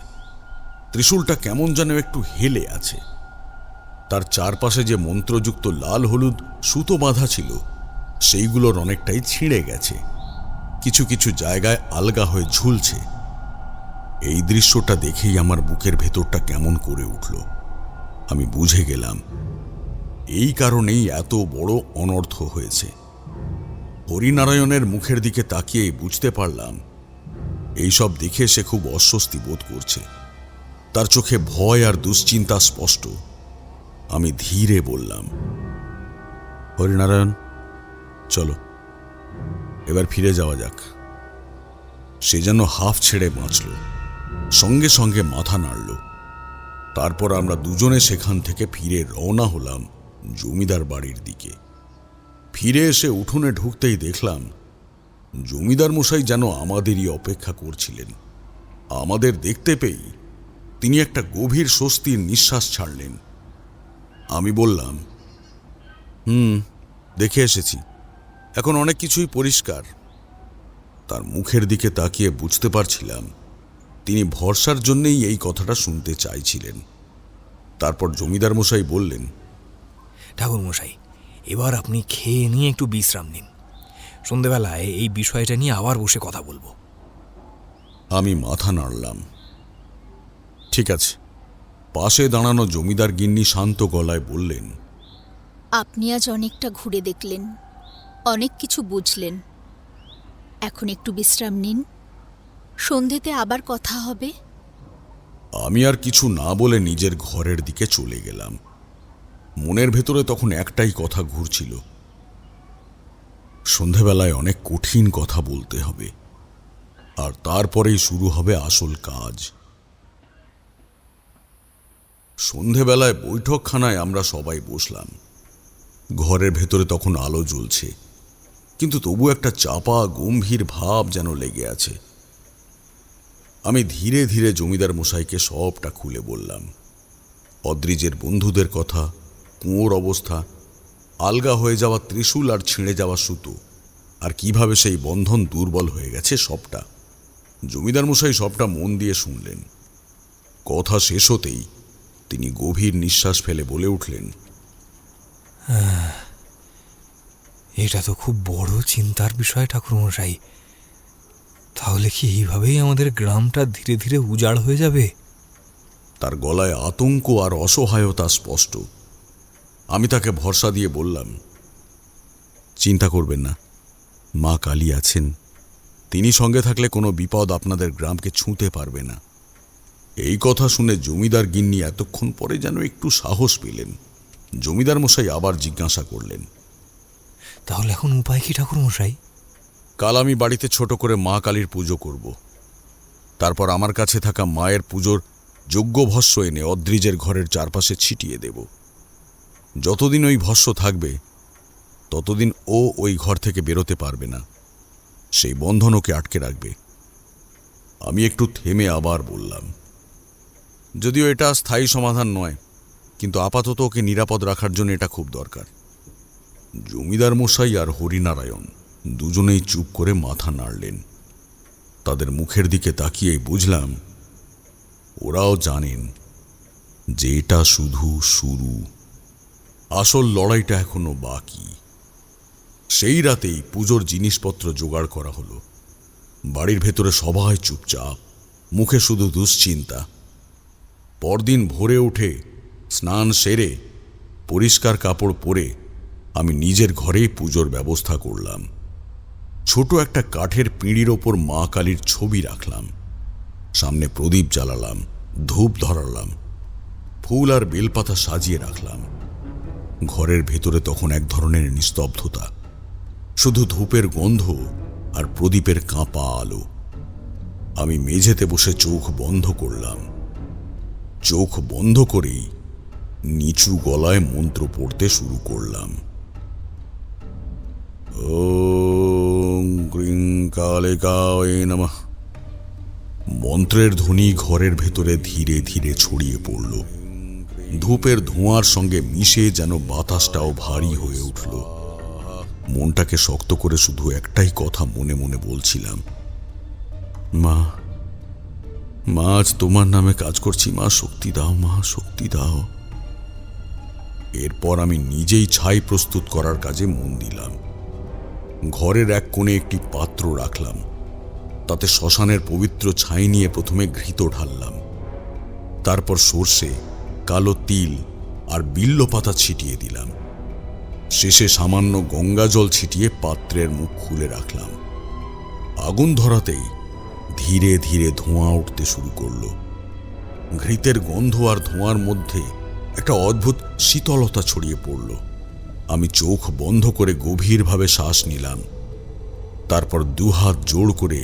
ত্রিশূলটা কেমন যেন একটু হেলে আছে। তার চারপাশে যে মন্ত্রযুক্ত লাল হলুদ সুতো বাঁধা ছিল সেইগুলোর অনেকটাই ছিঁড়ে গেছে, কিছু কিছু জায়গায় আলগা হয়ে ঝুলছে। এই দৃশ্যটা দেখেই আমার বুকের ভেতরটা কেমন করে উঠল। আমি বুঝে গেলাম এই কারণেই এত বড় অনর্থ হয়েছে। হরিনারায়ণের মুখের দিকে তাকিয়েই বুঝতে পারলাম এইসব দেখে সে খুব অস্বস্তি বোধ করছে। তার চোখে ভয় আর দুশ্চিন্তা স্পষ্ট। আমি ধীরে বললাম, হরিনারায়ণ, চলো এবার ফিরে যাওয়া যাক। সে যেন হাফ ছেড়ে বাঁচল, সঙ্গে সঙ্গে মাথা নাড়ল। তারপর আমরা দুজনে সেখান থেকে ফিরে রওনা হলাম জমিদার বাড়ির দিকে। ফিরে এসে উঠোনে ঢুকতেই দেখলাম জমিদার মশাই যেন আমাদেরই অপেক্ষা করছিলেন। আমাদের দেখতে পেয়ে তিনি একটা গভীর স্বস্তির নিঃশ্বাস ছাড়লেন। আমি বললাম, দেখে এসেছি, এখন অনেক কিছুই পরিষ্কার। তার মুখের দিকে তাকিয়ে বুঝতে পারছিলাম তিনি ভরসার জন্যেই এই কথাটা শুনতে চাইছিলেন। তারপর জমিদার মশাই বললেন, ঠাকুর মশাই, এবার আপনি খেয়ে নিয়ে একটু বিশ্রাম নিন। সন্ধেবেলায় এই বিষয়টা নিয়ে আবার বসে কথা বলবো। আমি মাথা নাড়লাম। ঠিক আছে। পাশে দাঁড়ানো জমিদার গিন্নি শান্ত গলায় বললেন, আপনি আজ অনেকটা ঘুরে দেখলেন, অনেক কিছু বুঝলেন। এখন একটু বিশ্রাম নিন, সন্ধেতে আবার কথা হবে। আমি আর কিছু না বলে নিজের ঘরের দিকে চলে গেলাম। মনের ভেতরে তখন একটাই কথা ঘুরছিল, সন্ধেবেলায় অনেক কঠিন কথা বলতে হবে, আর তারপরেই শুরু হবে আসল কাজ। সন্ধেবেলায় বৈঠকখানায় আমরা সবাই বসলাম। ঘরের ভেতরে তখন আলো জ্বলছে, কিন্তু তবু একটা চাপা গম্ভীর ভাব যেন লেগে আছে। আমি ধীরে ধীরে জমিদার মশাইকে সবটা খুলে বললাম। অদ্রিজের বন্ধুদের কথা, কুয়োর অবস্থা, আলগা হয়ে যাওয়া ত্রিশূল আর ছিঁড়ে যাওয়া সুতো, আর কিভাবে সেই বন্ধন দুর্বল হয়ে গেছে সবটা। জমিদার মশাই সবটা মন দিয়ে শুনলেন। কথা শেষ হতেই তিনি গভীর নিঃশ্বাস ফেলে বলে উঠলেন, এটা তো খুব বড় চিন্তার বিষয় ঠাকুরমশাই। তাহলে কি এইভাবেই আমাদের গ্রামটা ধীরে ধীরে উজাড় হয়ে যাবে? তার গলায় আতঙ্ক আর অসহায়তা স্পষ্ট। আমি তাকে ভরসা দিয়ে বললাম, চিন্তা করবেন না, মা কালী আছেন। তিনি সঙ্গে থাকলে কোনো বিপদ আপনাদের গ্রামকে ছুঁতে পারবে না। এই কথা শুনে জমিদার গিন্নি এতক্ষণ পরে যেন একটু সাহস পেলেন। জমিদার মশাই আবার জিজ্ঞাসা করলেন, তাহলে এখন উপায় কি ঠাকুরমশাই? কাল আমি বাড়িতে ছোট করে মা কালীর পুজো করব। তারপর আমার কাছে থাকা মায়ের পুজোর যোগ্য ভস্য এনে অদ্রিজের ঘরের চারপাশে ছিটিয়ে দেব। যতদিন ওই ভস্য থাকবে ততদিন ও ওই ঘর থেকে বেরোতে পারবে না। সেই বন্ধন ওকে আটকে রাখবে। আমি একটু থেমে আবার বললাম, যদিও এটা স্থায়ী সমাধান নয়, কিন্তু আপাতত ওকে নিরাপদ রাখার জন্য এটা খুব দরকার। জমিদার মশাই আর হরিনারায়ণ দুজনেই চুপ করে মাথা নাড়লেন। তাদের মুখের দিকে তাকিয়েই বুঝলাম ওরাও জানেন যে এটা শুধু শুরু, আসল লড়াইটা এখনো বাকি। সেই রাতেই পুজোর জিনিসপত্র জোগাড় করা হলো। বাড়ির ভেতরে সবাই চুপচাপ, মুখে শুধু দুশ্চিন্তা। পরদিন ভোরে উঠে স্নান সেরে পরিষ্কার কাপড় পরে আমি নিজের ঘরেই পুজোর ব্যবস্থা করলাম। ছোট একটা কাঠের পিঁড়ির ওপর মা কালীর ছবি রাখলাম। সামনে প্রদীপ জ্বালালাম, ধূপ ধরালাম, ফুল আর বেলপাতা সাজিয়ে রাখলাম। ঘরের ভেতরে তখন এক ধরনের নিস্তব্ধতা, শুধু ধূপের গন্ধ আর প্রদীপের কাঁপা আলো। আমি মেঝেতে বসে চোখ বন্ধ করলাম। চোখ বন্ধ করেই নিচু গলায় মন্ত্র পড়তে শুরু করলাম। ওম গ্রিং কালিকায় নমঃ। মন্ত্রের ধ্বনি ঘরের ভেতরে ধীরে ধীরে ছড়িয়ে পড়ল। ধূপের ধোঁয়ার সঙ্গে মিশে যেন বাতাসটাও ভারী হয়ে উঠল। মনটাকে শক্ত করে শুধু একটাই কথা মনে মনে বলছিলাম, মা, মা, আজ তোমার নামে কাজ করছি, মা শক্তি দাও, মা শক্তি দাও। এরপর আমি নিজেই ছাই প্রস্তুত করার কাজে মন দিলাম। ঘরের এক কোণে একটি পাত্র রাখলাম, তাতে শ্মশানের পবিত্র ছাই নিয়ে প্রথমে ঘৃত ঢাললাম, তারপর সর্ষে, কালো তিল আর বিল্ল পাতা ছিটিয়ে দিলাম। শেষে সামান্য গঙ্গা জল ছিটিয়ে পাত্রের মুখ খুলে রাখলাম। আগুন ধরাতেই ধীরে ধীরে ধোঁয়া উঠতে শুরু করল। ঘৃতের গন্ধ আর ধোঁয়ার মধ্যে একটা অদ্ভুত শীতলতা ছড়িয়ে পড়ল। আমি চোখ বন্ধ করে গভীরভাবে শ্বাস নিলাম, তারপর দুহাত জোড় করে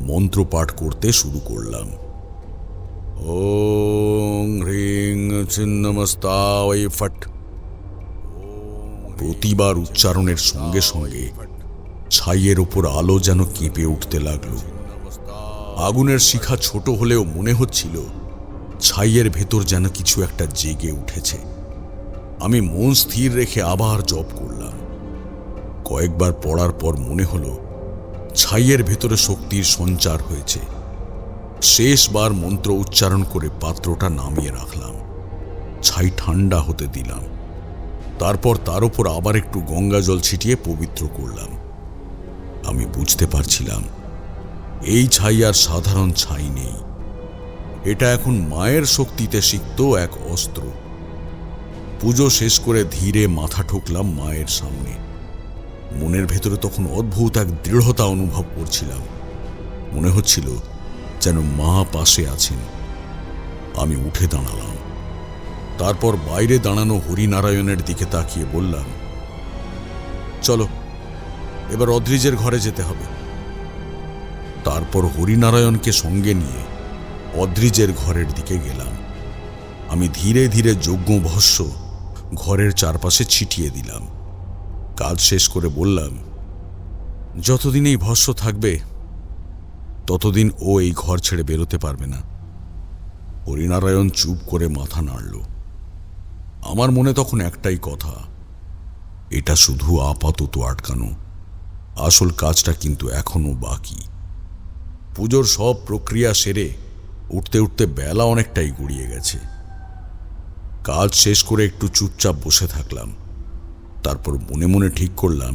মন্ত্র পাঠ করতে শুরু করলাম। ওং হ্রিং ছিন্নমস্তায় ফট। প্রতিবার উচ্চারণের সঙ্গে সঙ্গে ছাইয়ের ওপর আলো যেন কেঁপে উঠতে লাগলো। আগুনের শিখা ছোট হলেও মনে হচ্ছিল ছাইয়ের ভেতর যেন কিছু একটা জেগে উঠেছে। আমি মন স্থির রেখে আবার জপ করলাম। কয়েকবার পড়ার পর মনে হলো ছাইয়ের ভেতরে শক্তির সঞ্চার হয়েছে। শেষবার মন্ত্র উচ্চারণ করে পাত্রটা নামিয়ে রাখলাম, ছাই ঠান্ডা হতে দিলাম। তারপর তার উপর আবার একটু গঙ্গা জল ছিটিয়ে পবিত্র করলাম। আমি বুঝতে পারছিলাম এই ছাই আর সাধারণ ছাই নেই, এটা এখন মায়ের শক্তিতে সিক্ত এক অস্ত্র। পুজো শেষ করে ধীরে মাথা ঠুকলাম মায়ের সামনে। মনের ভেতরে তখন অদ্ভুত এক দৃঢ়তা অনুভব করছিলাম। মনে হচ্ছিল যেন মা পাশে আছেন। আমি উঠে দাঁড়ালাম, তারপর বাইরে দাঁড়ানো হরিনারায়ণের দিকে তাকিয়ে বললাম, চলো এবার অদ্রিজের ঘরে যেতে হবে। তারপর হরিনারায়ণকে সঙ্গে নিয়ে অদ্রিজের ঘরের দিকে গেলাম। আমি ধীরে ধীরে যজ্ঞ ভস্য ঘরের চারপাশে ছিটিয়ে দিলাম। কাজ শেষ করে বললাম, যতদিন এই ভস্য থাকবে ততদিন ও এই ঘর ছেড়ে বেরোতে পারবে না। হরিনারায়ণ চুপ করে মাথা নাড়ল। আমার মনে তখন একটাই কথা, এটা শুধু আপাতত আটকানো, আসল কাজটা কিন্তু এখনো বাকি। পুজোর সব প্রক্রিয়া সেরে উঠতে উঠতে বেলা অনেকটাই গড়িয়ে গেছে। কাজ শেষ করে একটু চুপচাপ বসে থাকলাম। তারপর মনে মনে ঠিক করলাম,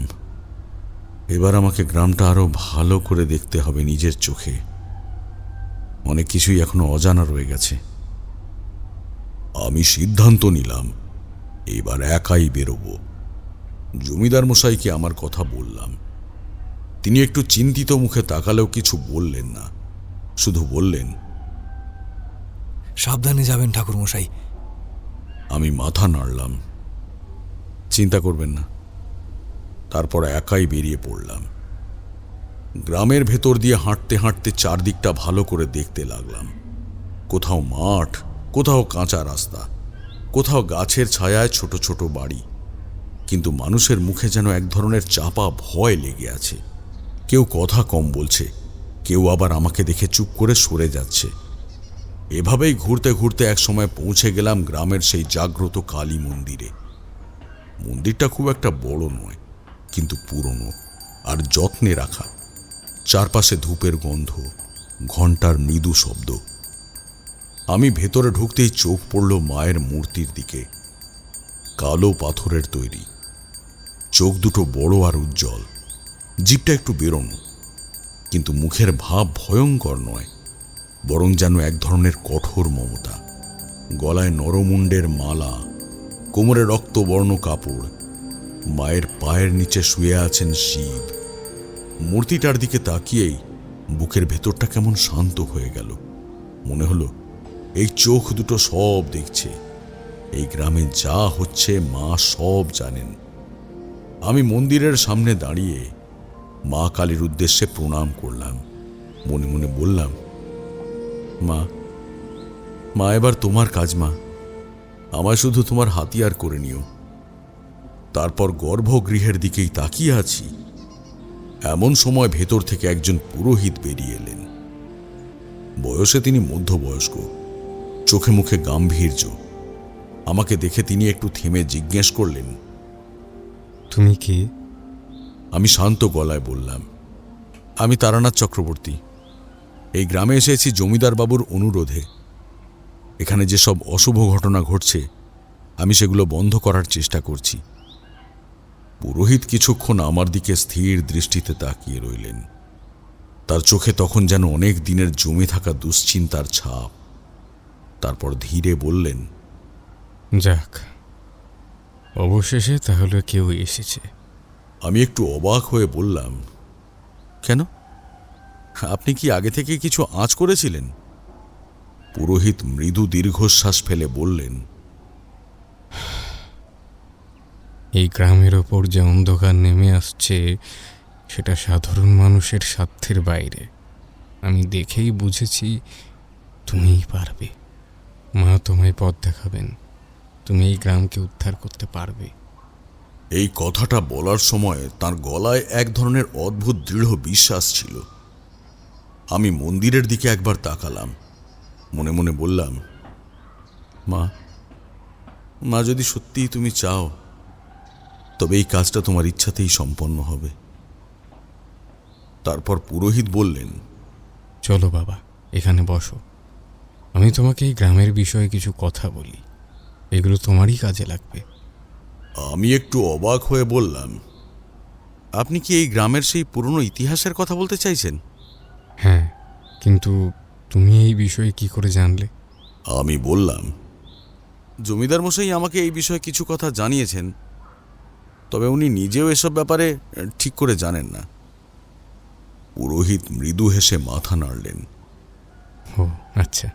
এবার আমাকে গ্রামটা আরো ভালো করে দেখতে হবে নিজের চোখে। অনেক কিছুই এখনো অজানা রয়ে গেছে। আমি সিদ্ধান্ত নিলাম এবার একাই বেরোবো। জমিদার মশাইকে আমার কথা বললাম। তিনি একটু চিন্তিত মুখে তাকালেও কিছু বললেন না, শুধু বললেন, সাবধানে যাবেন ঠাকুর মশাই। আমি মাথা নাড়লাম, চিন্তা করবেন না। তারপর একাই বেরিয়ে পড়লাম। গ্রামের ভেতর দিয়ে হাঁটতে হাঁটতে চারদিকটা ভালো করে দেখতে লাগলাম। কোথাও মাঠ, কোথাও কাঁচা রাস্তা, কোথাও গাছের ছায়ায় ছোট ছোট বাড়ি, কিন্তু মানুষের মুখে যেন এক ধরনের চাপা ভয় লেগে আছে। কেউ কথা কম বলছে, কেউ আবার আমাকে দেখে চুপ করে সরে যাচ্ছে। এভাবেই ঘুরতে ঘুরতে এক সময় পৌঁছে গেলাম গ্রামের সেই জাগ্রত কালী মন্দিরে। মন্দিরটা খুব একটা বড় নয়, কিন্তু পুরনো আর যত্নে রাখা। চারপাশে ধূপের গন্ধ, ঘণ্টার মৃদু শব্দ। আমি ভেতরে ঢুকতেই চোখ পড়ল মায়ের মূর্তির দিকে। কালো পাথরের তৈরি, চোখ দুটো বড় আর উজ্জ্বল, জিভটা একটু বেরোনো, কিন্তু মুখের ভাব ভয়ঙ্কর নয়, বরং যেন এক ধরনের কঠোর মমতা। গলায় নরমুণ্ডের মালা, কোমরে রক্তবর্ণ কাপড়। মায়ের পায়ের নিচে শুয়ে আছেন শিব। মূর্তিটার দিকে তাকিয়েই বুকের ভেতরটা কেমন শান্ত হয়ে গেল। মনে হলো এই চোখ দুটো সব দেখছে। এই গ্রামে যা হচ্ছে মা সব জানেন। আমি মন্দিরের সামনে দাঁড়িয়ে মা কালীর উদ্দেশ্যে প্রণাম করলাম। মনে মনে বললাম, মা মা এবার তোমার কাজ মা, আমায় শুধু তোমার হাতিয়ার করে নিও। তারপর গর্ভগৃহের দিকেই তাকিয়ে আছি, এমন সময় ভেতর থেকে একজন পুরোহিত বেরিয়ে এলেন। বয়সে তিনি মধ্যবয়স্ক, চোখে মুখে গাম্ভীর্য। আমাকে দেখে তিনি একটু থেমে জিজ্ঞেস করলেন, তুমি কে? আমি শান্ত গলায় বললাম, আমি তারানাথ চক্রবর্তী। এই গ্রামে এসেছি জমিদার বাবুর অনুরোধে। এখানে যেসব অশুভ ঘটনা ঘটছে আমি সেগুলো বন্ধ করার চেষ্টা করছি। পুরোহিত কিছুক্ষণ আমার দিকে স্থির দৃষ্টিতে তাকিয়ে রইলেন। তার চোখে তখন যেন অনেক দিনের জমে থাকা দুশ্চিন্তার ছাপ। তারপর ধীরে বললেন, যাক, অবশেষে তাহলে কেউ এসেছে। আমি একটু অবাক হয়ে বললাম, কেন, আপনি কি আগে থেকে কিছু আঁচ করেছিলেন? পুরোহিত মৃদু দীর্ঘশ্বাস ফেলে বললেন, এই গ্রামের ওপর যে অন্ধকার নেমে আসছে সেটা সাধারণ মানুষের সাধ্যের বাইরে। আমি দেখেই বুঝেছি তুমিই পারবে। মা তোমায় পথ দেখাবেন, তুমি এই গ্রামকে উদ্ধার করতে পারবে। এই কথাটা বলার সময় তার গলায় এক ধরনের অদ্ভুত দৃঢ় বিশ্বাস ছিল। আমি মন্দিরের দিকে একবার তাকালাম, মনে মনে বললাম, মা মা যদি সত্যিই তুমি চাও তবে এই কাজটা তোমার ইচ্ছাতেই সম্পন্ন হবে। তারপর পুরোহিত বললেন, চলো বাবা, এখানে বসো। আমি তোমাকে এই গ্রামের বিষয়ে কিছু কথা বলি, এগুলো তোমারই কাজে লাগবে। আমি একটু অবাক হয়ে বললাম, আপনি কি এই গ্রামের সেই পুরনো ইতিহাসের কথা বলতে চাইছেন? হ্যাঁ, কিন্তু তুমি এই বিষয়ে কি করে জানলে? আমি বললাম, জমিদার মশাই আমাকে এই বিষয়ে কিছু কথা জানিয়েছেন, তবে উনি নিজেও এসব ব্যাপারে ঠিক করে জানেন না। পুরোহিত মৃদু হেসে মাথা নাড়লেন। ও আচ্ছা,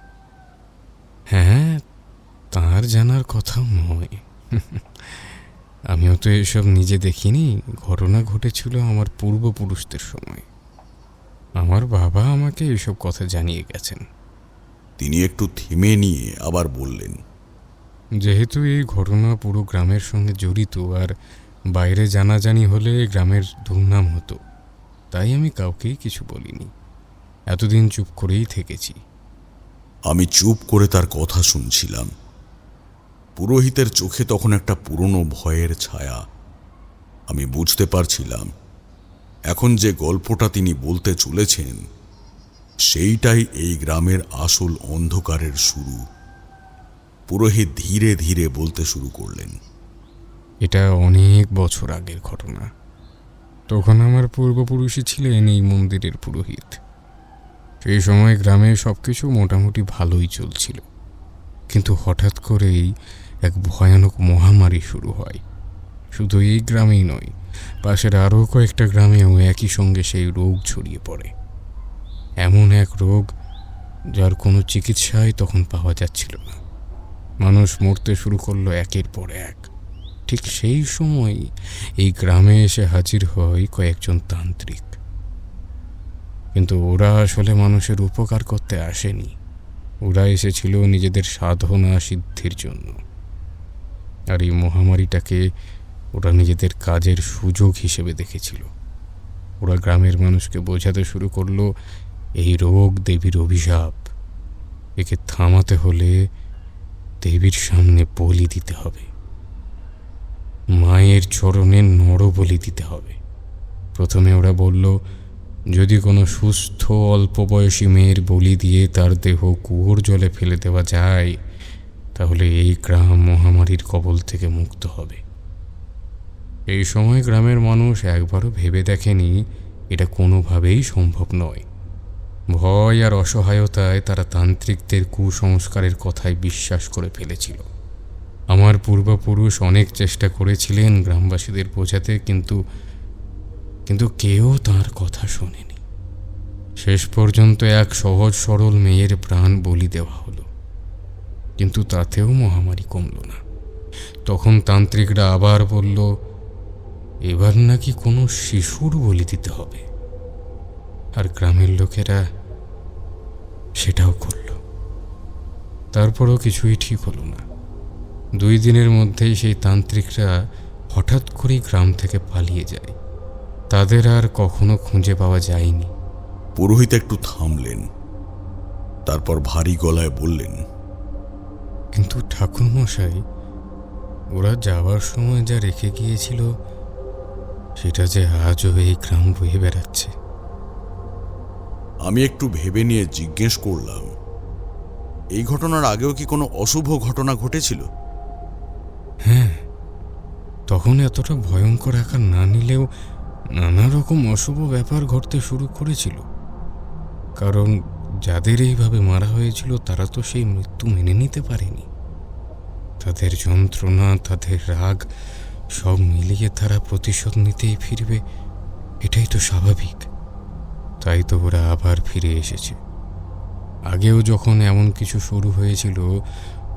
হ্যাঁ, তার জানার কথাও নয়। আমিও তো এসব নিজে দেখিনি। ঘটনা ঘটেছিল আমার পূর্বপুরুষদের সময়। আমার বাবা আমাকে এসব কথা জানিয়ে গেছেন। তিনি একটু থেমে নিয়ে আবার বললেন, যেহেতু এই ঘটনা পুরো গ্রামের সঙ্গে জড়িত আর বাইরে জানাজানি হলে গ্রামের দুর্নাম হতো, তাই আমি কাউকেই কিছু বলিনি। এতদিন চুপ করেই থেকেছি। আমি চুপ করে তার কথা শুনছিলাম। পুরোহিতের চোখে তখন একটা পুরনো ভয়ের ছায়া। আমি বুঝতে পারছিলাম এখন যে গল্পটা তিনি বলতে চলেছেন সেইটাই এই গ্রামের আসল অন্ধকারের শুরু। পুরোহিত ধীরে ধীরে বলতে শুরু করলেন, এটা অনেক বছর আগের ঘটনা। তখন আমার পূর্বপুরুষই ছিলেন এই মন্দিরের পুরোহিত। সেই সময় গ্রামে সবকিছু মোটামুটি ভালোই চলছিল, কিন্তু হঠাৎ করেই এক ভয়ানক মহামারী শুরু হয়। শুধু এই গ্রামেই নয়, পাশের আরও কয়েকটা গ্রামেও একই সঙ্গে সেই রোগ ছড়িয়ে পড়ে। এমন এক রোগ যার কোনো চিকিৎসাই তখন পাওয়া যাচ্ছিল না। মানুষ মরতে শুরু করলো একের পর এক। ঠিক সেই সময় এই গ্রামে এসে হাজির হয় কয়েকজন তান্ত্রিক। কিন্তু ওরা আসলে মানুষের উপকার করতে আসেনি, ওরা এসেছিল নিজেদের সাধনা সিদ্ধির জন্য। আর এই মহামারীটাকে ওরা নিজেদের কাজের সুযোগ হিসেবে দেখেছিল। ওরা গ্রামের মানুষকে বোঝাতে শুরু করলো এই রোগ দেবীর অভিশাপ, একে থামাতে হলে দেবীর সামনে বলি দিতে হবে, মায়ের চরণে নরবলি দিতে হবে। প্রথমে ওরা বলল, যদি কোনো সুস্থ অল্প বয়সী মেয়ের বলি দিয়ে তার দেহ কুয়োর জলে ফেলে দেওয়া যায় তাহলে এই গ্রাম মহামারীর কবল থেকে মুক্ত হবে। এই সময় গ্রামের মানুষ একবারও ভেবে দেখেনি এটা কোনোভাবেই সম্ভব নয়। ভয় আর অসহায়তায় তারা তান্ত্রিকদের কুসংস্কারের কথায় বিশ্বাস করে ফেলেছিল। আমার পূর্বপুরুষ অনেক চেষ্টা করেছিলেন গ্রামবাসীদের বোঝাতে, কিন্তু কেউ তার কথা শোনেনি। শেষ পর্যন্ত এক সহজ সরল মেয়ের প্রাণ বলি দেওয়া হলো, কিন্তু তাতেও মহামারী কমল না। তখন তান্ত্রিকরা আবার বলল, এবার নাকি কোনো শিশুর বলি দিতে হবে, আর গ্রামের লোকেরা সেটাও করল। তারপরও কিছুই ঠিক হলো না। 2 দিনের মধ্যেই সেই তান্ত্রিকরা হঠাৎ করেই গ্রাম থেকে পালিয়ে যায়। তাদের আর কখনো খুঁজে পাওয়া যায়নি। পুরোহিত একটু থামলেন, তারপর ভারী গলায় বললেন, কিন্তু ঠাকুরমশাই, ওরা যাওয়ার সময় যা রেখে গিয়েছিল সেটা যে আজও এই গ্রাম বয়ে বেড়াচ্ছে। আমি একটু ভেবে নিয়ে জিজ্ঞেস করলাম, এই ঘটনার আগেও কি কোনো অশুভ ঘটনা ঘটেছিল? হ্যাঁ, তখন এতটা ভয়ঙ্কর আকার না নিলেও নানা রকম অশুভ ব্যাপার ঘটতে শুরু করেছিল। কারণ যাদের এইভাবে মারা হয়েছিল তারা তো সেই মৃত্যু মেনে নিতে পারেনি। তাদের যন্ত্রণা, তাদের রাগ সব মিলিয়ে তারা প্রতিশোধ নিতেই ফিরবে, এটাই তো স্বাভাবিক। তাই তো ওরা আবার ফিরে এসেছে। আগেও যখন এমন কিছু শুরু হয়েছিল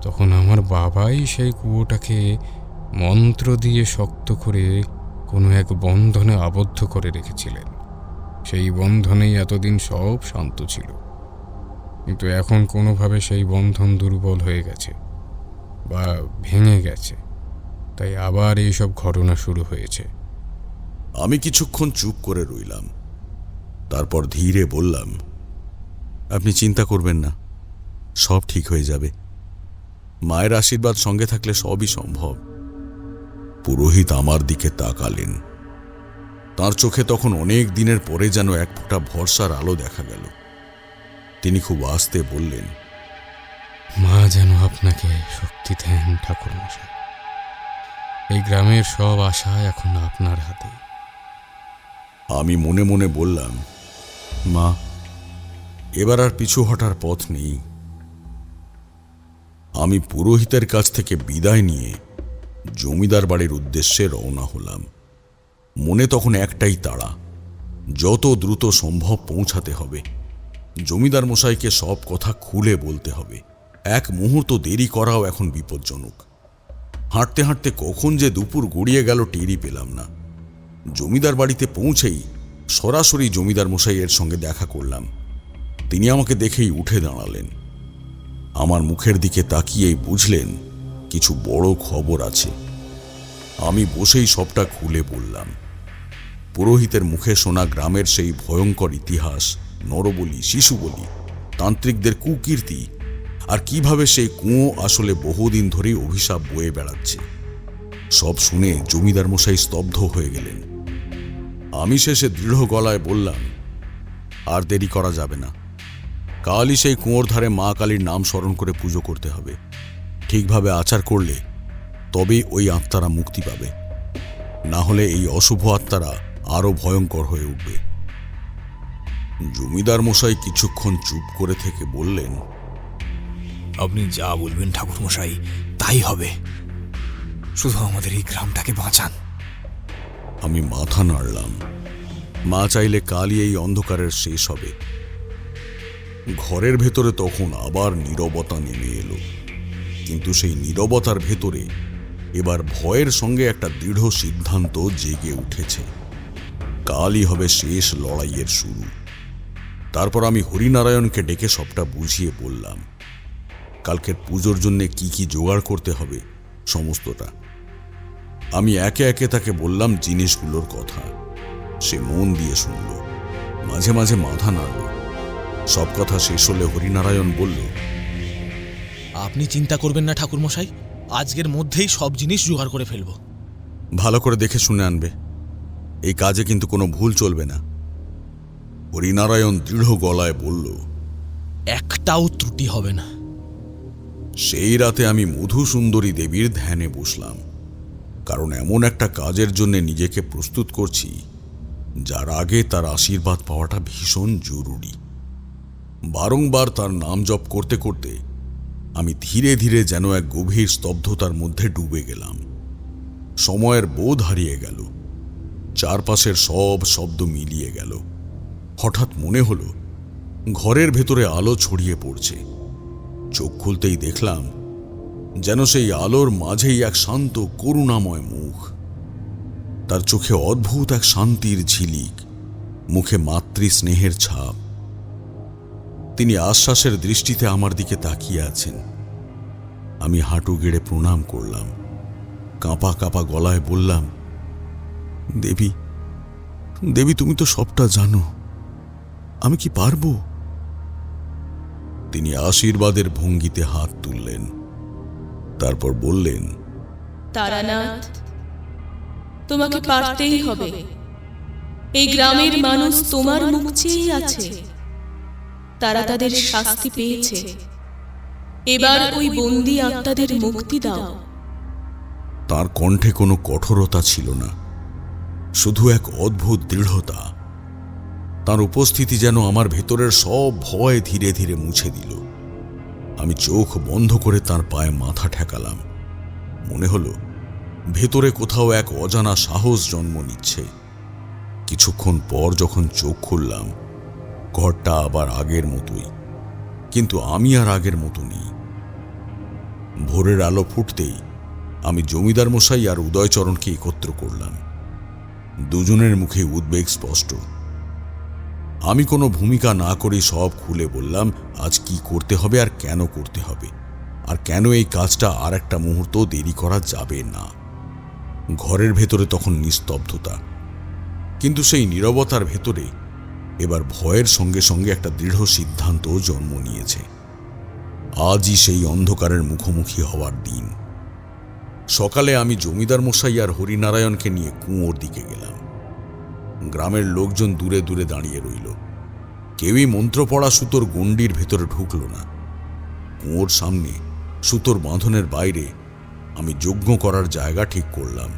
তখন আমার বাবাই সেই কুয়োটাকে মন্ত্র দিয়ে শক্ত করে কোনো এক বন্ধনে আবদ্ধ করে রেখেছিলেন। সেই বন্ধনেই এতদিন সব শান্ত ছিল, কিন্তু এখন কোনোভাবে সেই বন্ধন দুর্বল হয়ে গেছে বা ভেঙে গেছে, তাই আবার এইসব ঘটনা শুরু হয়েছে। আমি কিছুক্ষণ চুপ করে রইলাম, তারপর ধীরে বললাম, আপনি চিন্তা করবেন না, সব ঠিক হয়ে যাবে। মায়ের আশীর্বাদ সঙ্গে থাকলে সবই সম্ভব। পুরোহিত আমার দিকে তাকালেন। তার চোখে তখন অনেক দিনের পরে যেন এক ফোঁটা ভরসার আলো দেখা গেল। তিনি খুব আস্তে বললেন, মা যেন আপনাকে শক্তি দেন ঠাকুরমশাই। এই গ্রামের সব আশা এখন আপনার হাতে। আমি মনে মনে বললাম, মা, এবার আর পিছু হটার পথ নেই। আমি পুরোহিতের কাছ থেকে বিদায় নিয়ে জমিদার বাড়ির উদ্দেশ্যে রওনা হলাম। মনে তখন একটাই তাড়া, যত দ্রুত সম্ভব পৌঁছাতে হবে। জমিদার মশাইকে সব কথা খুলে বলতে হবে। এক মুহূর্ত দেরি করাও এখন বিপজ্জনক। হাঁটতে হাঁটতে কখন যে দুপুর গড়িয়ে গেল টেরই পেলাম না। জমিদার বাড়িতে পৌঁছেই সরাসরি জমিদার মশাইয়ের সঙ্গে দেখা করলাম। তিনি আমাকে দেখেই উঠে দাঁড়ালেন। আমার মুখের দিকে তাকিয়েই বুঝলেন কিছু বড় খবর আছে। আমি বসেই সবটা খুলে বললাম। পুরোহিতের মুখে শোনা গ্রামের সেই ভয়ঙ্কর ইতিহাস, নরবলি, শিশুবলি, তান্ত্রিকদের কুকীর্তি, আর কিভাবে সেই কুঁয়ো আসলে বহুদিন ধরেই অভিশাপ বয়ে বেড়াচ্ছে, সব শুনে জমিদার মশাই স্তব্ধ হয়ে গেলেন। আমি শেষে দৃঢ় গলায় বললাম, আর দেরি করা যাবে না। কালই সেই কুঁয়োর ধারে মা কালীর নাম স্মরণ করে পুজো করতে হবে। ঠিকভাবে আচার করলে তবেই ওই আত্মারা মুক্তি পাবে, না হলে এই অশুভ আত্মারা আরো ভয়ঙ্কর হয়ে উঠবে। জমিদার মশাই কিছুক্ষণ চুপ করে থেকে বললেন, আপনি যা বলবেন ঠাকুর মশাই তাই হবে, শুধু আমাদের এই গ্রামটাকে বাঁচান। আমি মাথা নাড়লাম। মা চাইলে কালই এই অন্ধকারের শেষ হবে। ঘরের ভেতরে তখন আবার নীরবতা নেমে এলো, কিন্তু সেই নীরবতার ভেতরে এবার ভয়ের সঙ্গে একটা দৃঢ় সিদ্ধান্ত জেগে উঠেছে। কালই হবে শেষ লড়াইয়ের শুরু। তারপর আমি হরিনারায়ণকে ডেকে সবটা বুঝিয়ে বললাম। কালকের পুজোর জন্য কি কি জোগাড় করতে হবে সমস্তটা। আমি একে একে তাকে বললাম জিনিসগুলোর কথা। সে মন দিয়ে শুনল, মাঝে মাঝে মাথা নাড়ল। সব কথা শেষ হলে হরিনারায়ণ বলল, আপনি চিন্তা করবেন না ঠাকুরমশাই, আজকের মধ্যেই সব জিনিস জোগাড় করে ফেলব। ভালো করে দেখে শুনে আনবে, এই কাজে কিন্তু কোনো ভুল চলবে না। হরিনারায়ণ দৃঢ় গলায় বলল, একটাও ত্রুটি হবে না। সেই রাতে আমি মধুসুন্দরী দেবীর ধ্যানে বসলাম, কারণ এমন একটা কাজের জন্য নিজেকে প্রস্তুত করছি যার আগে তার আশীর্বাদ পাওয়াটা ভীষণ জরুরি। বারংবার তার নাম জপ করতে করতে আমি ধীরে ধীরে যেন এক গভীর স্তব্ধতার মধ্যে ডুবে গেলাম। সময়ের বোধ হারিয়ে গেল, চারপাশের সব শব্দ মিলিয়ে গেল। হঠাৎ মনে হলো ঘরের ভেতরে আলো ছড়িয়ে পড়ছে। চোখ খুলতেই দেখলাম যেন সেই আলোর মাঝেই এক শান্ত করুণাময় মুখ। তার চোখে অদ্ভুত এক শান্তির ঝিলিক, মুখে মাতৃ স্নেহের ছাপ। তিনি আশ্বাসের দৃষ্টিতে আমার দিকে তাকিয়ে আছেন। আমি হাঁটু গেড়ে প্রণাম করলাম, কাঁপা কাঁপা গলায় বললাম, দেবী, দেবী, তুমি তো সবটা জানো, আমি কি পারবো? তিনি আশীর্বাদের ভঙ্গিতে হাত তুললেন, তারপর বললেন, তারানাথ, তোমাকে পারতেই হবে। এই গ্রামের মানুষ তোমার মুখ চেয়েই আছে। তারা তাদের শাস্তি পেয়েছে, এবার ওই বন্দী আত্মাদের মুক্তি দাও। তার কণ্ঠে কোনো কঠোরতা ছিল না, শুধু এক অদ্ভুত দৃঢ়তা। তার উপস্থিতি যেন আমার ভেতরের সব ভয় ধীরে ধীরে মুছে দিল। আমি চোখ বন্ধ করে তার পায়ে মাথা ঠেকালাম। মনে হলো ভেতরে কোথাও এক অজানা সাহস জন্ম নিচ্ছে। কিছুক্ষণ পর যখন চোখ খুললাম, ঘরটা আবার আগের মতোই, কিন্তু আমি আর আগের মতো নেই। ভোরের আলো ফুটতেই আমি জমিদার মশাই আর উদয়চরণকে একত্র করলাম। দুজনের মুখে উদ্বেগ স্পষ্ট। আমি কোনো ভূমিকা না করে সব খুলে বললাম আজ কি করতে হবে আর কেন করতে হবে, আর কেন এই কাজটা আর একটা মুহূর্ত দেরি করা যাবে না। ঘরের ভেতরে তখন নিস্তব্ধতা, কিন্তু সেই নীরবতার ভেতরে এবার ভয়ের সঙ্গে সঙ্গে একটা দৃঢ় সিদ্ধান্ত জন্ম নিয়েছে। আজই সেই অন্ধকারের মুখোমুখি হওয়ার দিন। সকালে আমি জমিদার মশাই আর হরিনারায়ণকে নিয়ে কুয়োর দিকে গেলাম। গ্রামের লোকজন দূরে দূরে দাঁড়িয়ে রইল। কেউই মন্ত্র পড়া সুতোর গণ্ডির ভেতরে ঢুকল না। কুয়োর সামনে সুতোর বাঁধনের বাইরে আমি যজ্ঞ করার জায়গা ঠিক করলাম।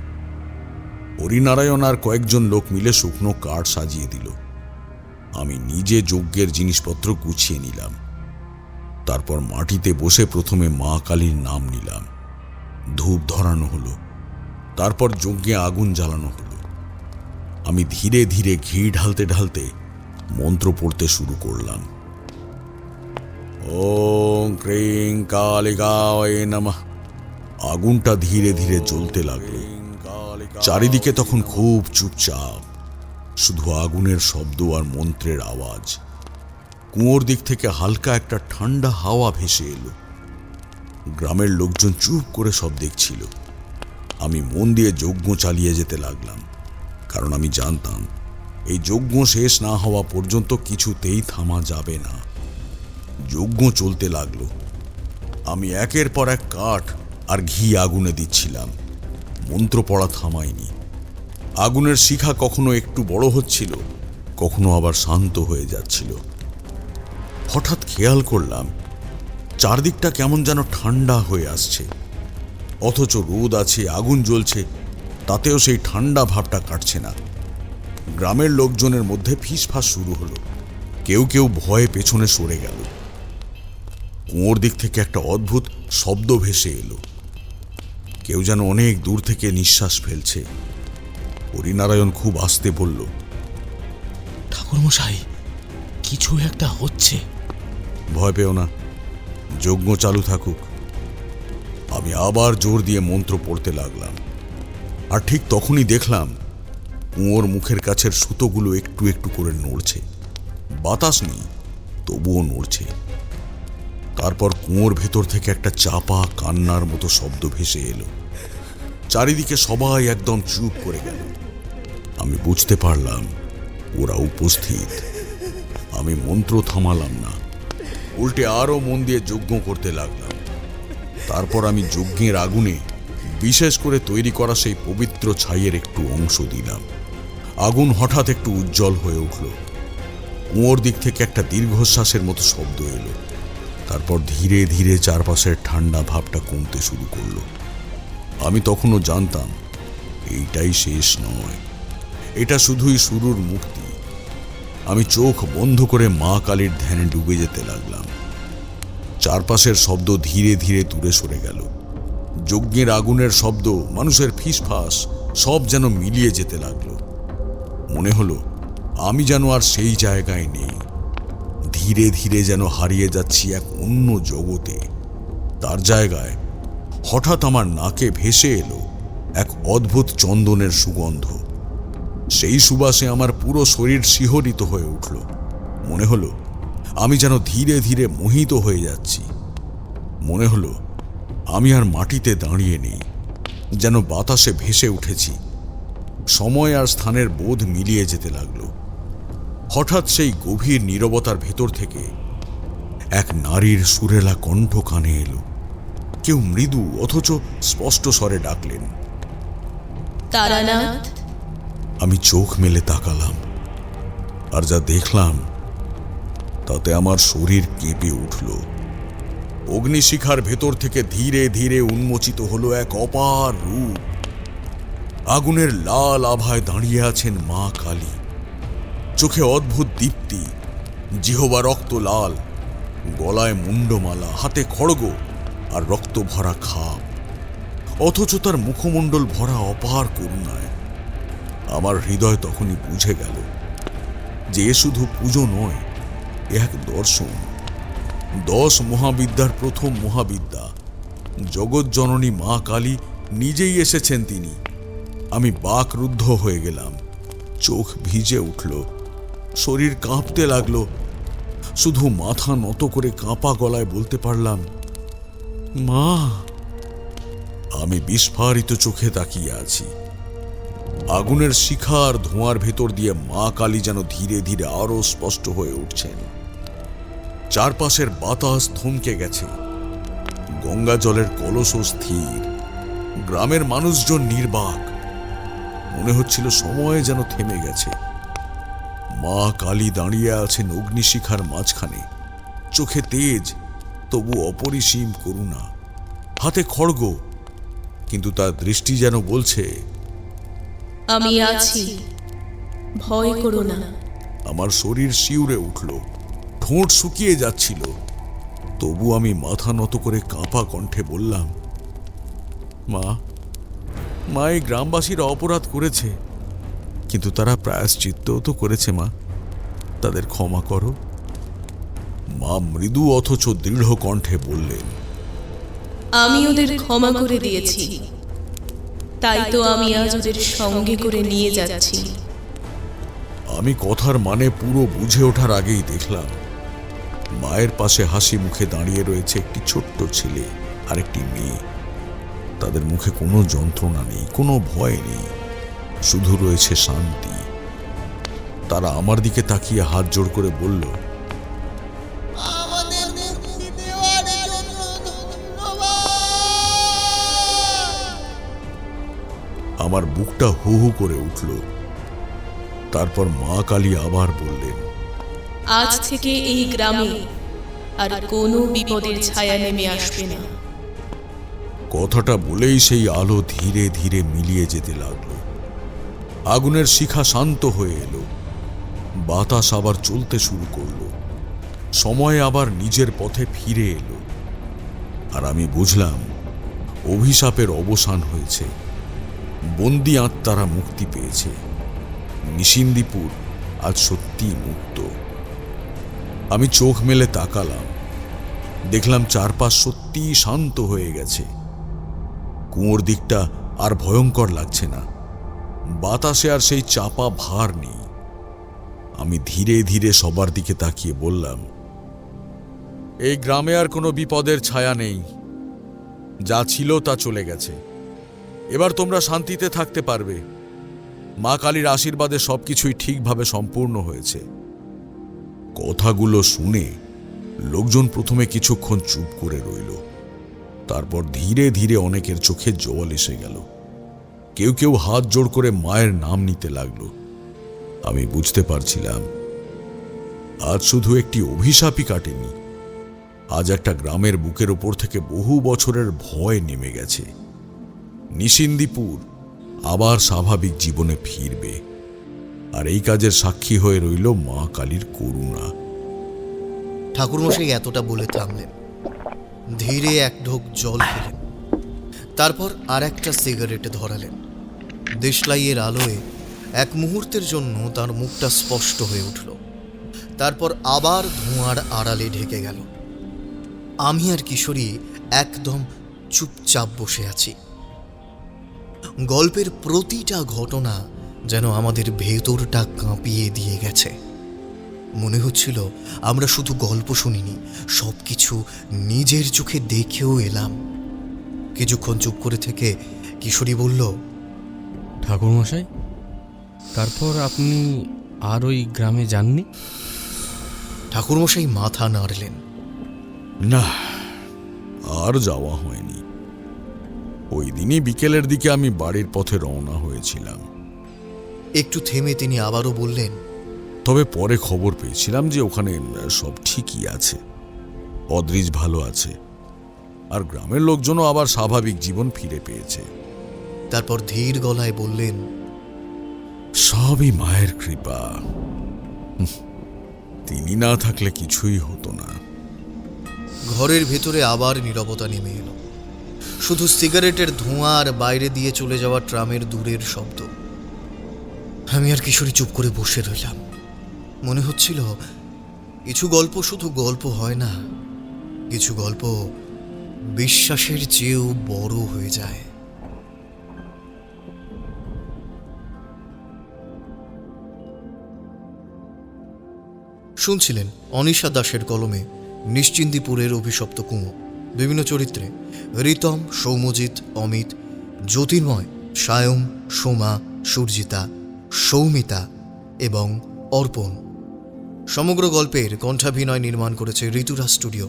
হরিনারায়ণ আর কয়েকজন লোক মিলে শুকনো কাঠ সাজিয়ে দিল। আমি নিজে যজ্ঞের জিনিসপত্র গুছিয়ে নিলাম। তারপর মাটিতে বসে প্রথমে মা কালীর নাম নিলাম। ধূপ ধরানো হলো, তারপর যজ্ঞে আগুন জ্বালানো হলো। আমি ধীরে ধীরে ঘি ঢালতে ঢালতে মন্ত্র পড়তে শুরু করলাম। ওম ক্রিং কালিকায় নমঃ। আগুনটা ধীরে ধীরে জ্বলতে লাগলো। চারিদিকে তখন খুব চুপচাপ, শুধু আগুনের শব্দ আর মন্ত্রের আওয়াজ। কুয়োর দিক থেকে হালকা একটা ঠান্ডা হাওয়া ভেসে এলো। গ্রামের লোকজন চুপ করে সব দেখছিল। আমি মন দিয়ে যজ্ঞ চালিয়ে যেতে লাগলাম, কারণ আমি জানতাম এই যজ্ঞ শেষ না হওয়া পর্যন্ত কিছুতেই থামা যাবে না। যজ্ঞ চলতে লাগলো। আমি একের পর এক কাঠ আর ঘি আগুনে দিচ্ছিলাম। মন্ত্র পড়া থামায়নি। আগুনের শিখা কখনো একটু বড় হচ্ছিল, কখনো আবার শান্ত হয়ে যাচ্ছিল। হঠাৎ খেয়াল করলাম চারদিকটা কেমন যেন ঠান্ডা হয়ে আসছে, অথচ রোদ আছে, আগুন জ্বলছে, তাতেও সেই ঠান্ডা ভাবটা কাটছে না। গ্রামের লোকজনের মধ্যে ফিসফাস শুরু হলো। কেউ কেউ ভয়ে পেছনে সরে গেল। কুয়োর দিক থেকে একটা অদ্ভুত শব্দ ভেসে এলো। কেউ যেন অনেক দূর থেকে নিঃশ্বাস ফেলছে। হরিনারায়ণ খুব আস্তে বলল, ঠাকুরমশাই, কিছু একটা হচ্ছে। ভয় পেও না, যজ্ঞ চালু থাকুক। আমি আবার জোর দিয়ে মন্ত্র পড়তে লাগলাম। আর ঠিক তখনই দেখলাম কুয়োর মুখের কাছের সুতোগুলো একটু একটু করে নড়ছে। বাতাস নেই, তবুও নড়ছে। তারপর কুয়োর ভেতর থেকে একটা চাপা কান্নার মতো শব্দ ভেসে এলো। চারিদিকে সবাই একদম চুপ করে গেল। আমি বুঝতে পারলাম ওরা উপস্থিত। আমি মন্ত্র থামালাম না, উল্টে আরো মন দিয়ে যজ্ঞ করতে লাগলাম। তারপর আমি যজ্ঞের আগুনে বিশেষ করে তৈরি করা সেই পবিত্র ছাইয়ের একটু অংশ দিলাম। আগুন হঠাৎ একটু উজ্জ্বল হয়ে উঠল। কুয়োর দিক থেকে একটা দীর্ঘশ্বাসের মতো শব্দ এলো। তারপর ধীরে ধীরে চারপাশের ঠান্ডা ভাবটা কমতে শুরু করলো। আমি তখনও জানতাম এইটাই শেষ নয়, এটা শুধুই শুরুর মুক্তি। আমি চোখ বন্ধ করে মা কালীর ধ্যানে ডুবে যেতে লাগলাম। চারপাশের শব্দ ধীরে ধীরে দূরে সরে গেল। যজ্ঞের আগুনের শব্দ, মানুষের ফিসফাস, সব যেন মিলিয়ে যেতে লাগলো। মনে হলো আমি যেন আর সেই জায়গায় নেই। ধীরে ধীরে যেন হারিয়ে যাচ্ছি এক অন্য জগতে। তার জায়গায় হঠাৎ আমার নাকে ভেসে এলো এক অদ্ভুত চন্দনের সুগন্ধ। সেই সুবাসে আমার পুরো শরীর শিহরিত হয়ে উঠল। মনে হলো আমি যেন ধীরে ধীরে মোহিত হয়ে যাচ্ছি। মনে হলো আমি আর মাটিতে দাঁড়িয়ে নেই, যেন বাতাসে ভেসে উঠেছি। সময় আর স্থানের বোধ মিলিয়ে যেতে লাগলো। হঠাৎ সেই গভীর নীরবতার ভেতর থেকে এক নারীর সুরেলা কণ্ঠ কানে এলো। কেউ মৃদু অথচ স্পষ্ট স্বরে ডাকলেন, তারানাথ। আমি চোখ মেলে তাকালাম, আর যা দেখলাম তাতে আমার শরীর কেঁপে উঠল। অগ্নিশিখার ভেতর থেকে ধীরে ধীরে উন্মোচিত হলো এক অপার রূপ। আগুনের লাল আভায় দাঁড়িয়ে আছেন মা কালী। চোখে অদ্ভুত দীপ্তি, জিহবা রক্ত লাল, গলায় মুন্ডমালা, হাতে খড়গ আর রক্ত ভরা খাপ, অথচ তার মুখমণ্ডল ভরা অপার করুণায়। আমার হৃদয় তখনই বুঝে গেল যে এ শুধু পুজো নয়, এ এক দর্শন। 10 মহাবিদ্যার প্রথম মহাবিদ্যা জগৎ জননী মা কালী নিজেই এসেছেন তিনি। আমি বাকরুদ্ধ হয়ে গেলাম, চোখ ভিজে উঠল, শরীর কাঁপতে লাগলো। শুধু মাথা নত করে কাঁপা গলায় বলতে পারলাম, মা। আমি বিস্ফারিত চোখে তাকিয়ে আছি। আগুনের শিখা আর ধোঁয়ার ভেতর দিয়ে মা কালী যেন ধীরে ধীরে আরো স্পষ্ট হয়ে উঠছেন। চারপাশের বাতাস থমকে গেছে, গঙ্গা জলের কলসও স্থির, গ্রামের মানুষজন নির্বাক। মনে হচ্ছিল সময় যেন থেমে গেছে। মা কালী দাঁড়িয়ে আছেন অগ্নিশিখার মাঝখানে, চোখে তেজ, তবু অপরিসীম করুণা, হাতে খড়গ, কিন্তু তার দৃষ্টি যেন বলছে, আমি আছি, ভয় করো না। আমার শরীর শিউরে উঠল, ঠোঁট শুকিয়ে যাচ্ছিল, তবু আমি মাথা নত করে কাঁপা কণ্ঠে বললাম, মা, মা, এই গ্রামবাসীরা অপরাধ করেছে, কিন্তু তারা প্রায়শ্চিত্তও তো করেছে মা, তাদের ক্ষমা করো। মা মৃদু অথচ দৃঢ় কণ্ঠে বললেন, আমি ওদের ক্ষমা করে দিয়েছি, তাই তো আমি আজ ওদের সঙ্গে করে নিয়ে যাচ্ছি। আমি কথার মানে পুরো বুঝে ওঠার আগেই দেখলাম মায়ের পাশে হাসি মুখে দাঁড়িয়ে রয়েছে একটি ছোট্ট ছেলে আর একটি মেয়ে। তাদের মুখে কোনো যন্ত্রণা নেই, কোনো ভয় নেই, শুধু রয়েছে শান্তি। তারা আমার দিকে তাকিয়ে হাত জোড় করে বলল, আমাদের মুক্তি দেওয়ার জন্য ধন্যবাদ। আমার বুকটা হু হু করে উঠল। তারপর মা কালী আবার বললেন, আজ থেকে এই গ্রামে আর কোনো বিপদের ছায়া নেমে আসবে না। কথাটা বলেই সেই আলো ধীরে ধীরে মিলিয়ে যেতে লাগলো। আগুনের শিখা শান্ত হয়ে এলো, বাতাস আবার চলতে শুরু করলো, সময় আবার নিজের পথে ফিরে এলো। আর আমি বুঝলাম অভিশাপের অবসান হয়েছে, বন্দি আত্মারা মুক্তি পেয়েছে। নিশিন্দিপুর আজ সত্যিই মুক্ত। আমি চোখ মেলে তাকালাম, দেখলাম চারপাশ সত্যিই শান্ত হয়ে গেছে। কুয়োর দিকটা আর ভয়ঙ্কর লাগছে না, বাতাসে আর সেই চাপা ভার নেই। আমি ধীরে ধীরে সবার দিকে তাকিয়ে বললাম, এই গ্রামে আর কোনো বিপদের ছায়া নেই, যা ছিল তা চলে গেছে। এবার তোমরা শান্তিতে থাকতে পারবে। মা কালীর আশীর্বাদে সবকিছুই ঠিকভাবে সম্পূর্ণ হয়েছে। কথাগুলো শুনে লোকজন প্রথমে কিছুক্ষণ চুপ করে রইল, তারপর ধীরে ধীরে অনেকের চোখে জল এসে গেল। কেউ কেউ হাত জোড় করে মায়ের নাম নিতে লাগলো। আমি বুঝতে পারছিলাম আজ শুধু একটি অভিশাপই কাটেনি, আজ একটা গ্রামের বুকের ওপর থেকে বহু বছরের ভয় নেমে গেছে। নিশিন্দিপুর আবার স্বাভাবিক জীবনে ফিরবে, আর এই কাজের সাক্ষী হয়ে রইল মা কালীর করুণা। ঠাকুরমশাই এতটা বলে থামলেন, ধীরে এক ঢোক জল খেলেন, তারপর আর একটা সিগারেটে ধরালেন। দেশলাইয়ের আলোয় এক মুহূর্তের জন্য তার মুখটা স্পষ্ট হয়ে উঠল। তারপর আবার ধোঁয়ার আড়ালে ঢেকে গেল। আমি আর কিশোরী একদম চুপচাপ বসে আছি। গল্পের প্রতিটা ঘটনা যেন আমাদের ভেতরটা কাঁপিয়ে দিয়ে গেছে। মনে হচ্ছিল আমরা শুধু গল্প শুনিনি, সবকিছু নিজের চোখে দেখেও এলাম। কিছুক্ষণ চুপ করে থেকে কিশোরী বলল, ঠাকুরমশাই, তারপর আপনি আর ওই গ্রামে যাননি? ঠাকুরমশাই মাথা নাড়লেন। না, আর যাওয়া হয়নি। ওই দিনই বিকেলের দিকে আমি বাড়ির পথে রওনা হয়েছিলাম। একটু থেমে তিনি আবারও বললেন, তবে পরে খবর পেয়েছিলাম যে ওখানে সব ঠিকই আছে, অদ্রিজ ভালো আছে, আর গ্রামের লোকজনও আবার স্বাভাবিক জীবন ফিরে পেয়েছে। তারপর ধীর গলায় বললেন, সবই মায়ের কৃপা। তিনি না থাকলে কিছুই হতো না। ঘরের ভেতরে আবার নীরবতা নেমে এলো। শুধু সিগারেটের ধোঁয়া আর বাইরে দিয়ে চলে যাওয়া ট্রামের দূরের শব্দ। আমি আর কিশোরী চুপ করে বসে রইলাম। মনে হচ্ছিল কিছু গল্প শুধু গল্প হয় না, কিছু গল্প বিশ্বাসের চেয়েও বড় হয়ে যায়। শুনছিলেন অনিশা দাসের কলমে নিশ্চিন্দিপুরের অভিশপ্ত কুঁয়ো। বিভিন্ন চরিত্রে রিতম, সৌম্যজিৎ, অমিত, জ্যোতির্ময়, সায়ম, সোমা, সুরজিতা, সৌমিতা এবং অর্পণ। সমগ্র গল্পের কণ্ঠাভিনয় নির্মাণ করেছে ঋতুরাজ স্টুডিও।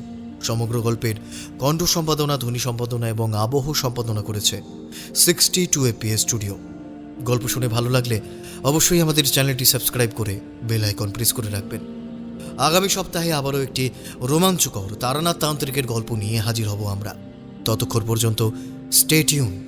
সমগ্র গল্পের কণ্ঠ সম্পাদনা, ধ্বনি সম্পাদনা এবং আবহ সম্পাদনা করেছে 62 APS স্টুডিও। গল্প শুনে ভালো লাগলে অবশ্যই আমাদের চ্যানেলটি সাবস্ক্রাইব করে বেল আইকন প্রেস করে রাখবেন। আগামী সপ্তাহে আবারও একটি রোমাঞ্চকর তারানাথ তান্ত্রিকের গল্প নিয়ে হাজির হব আমরা। ততক্ষণ পর্যন্ত স্টে টিউনড।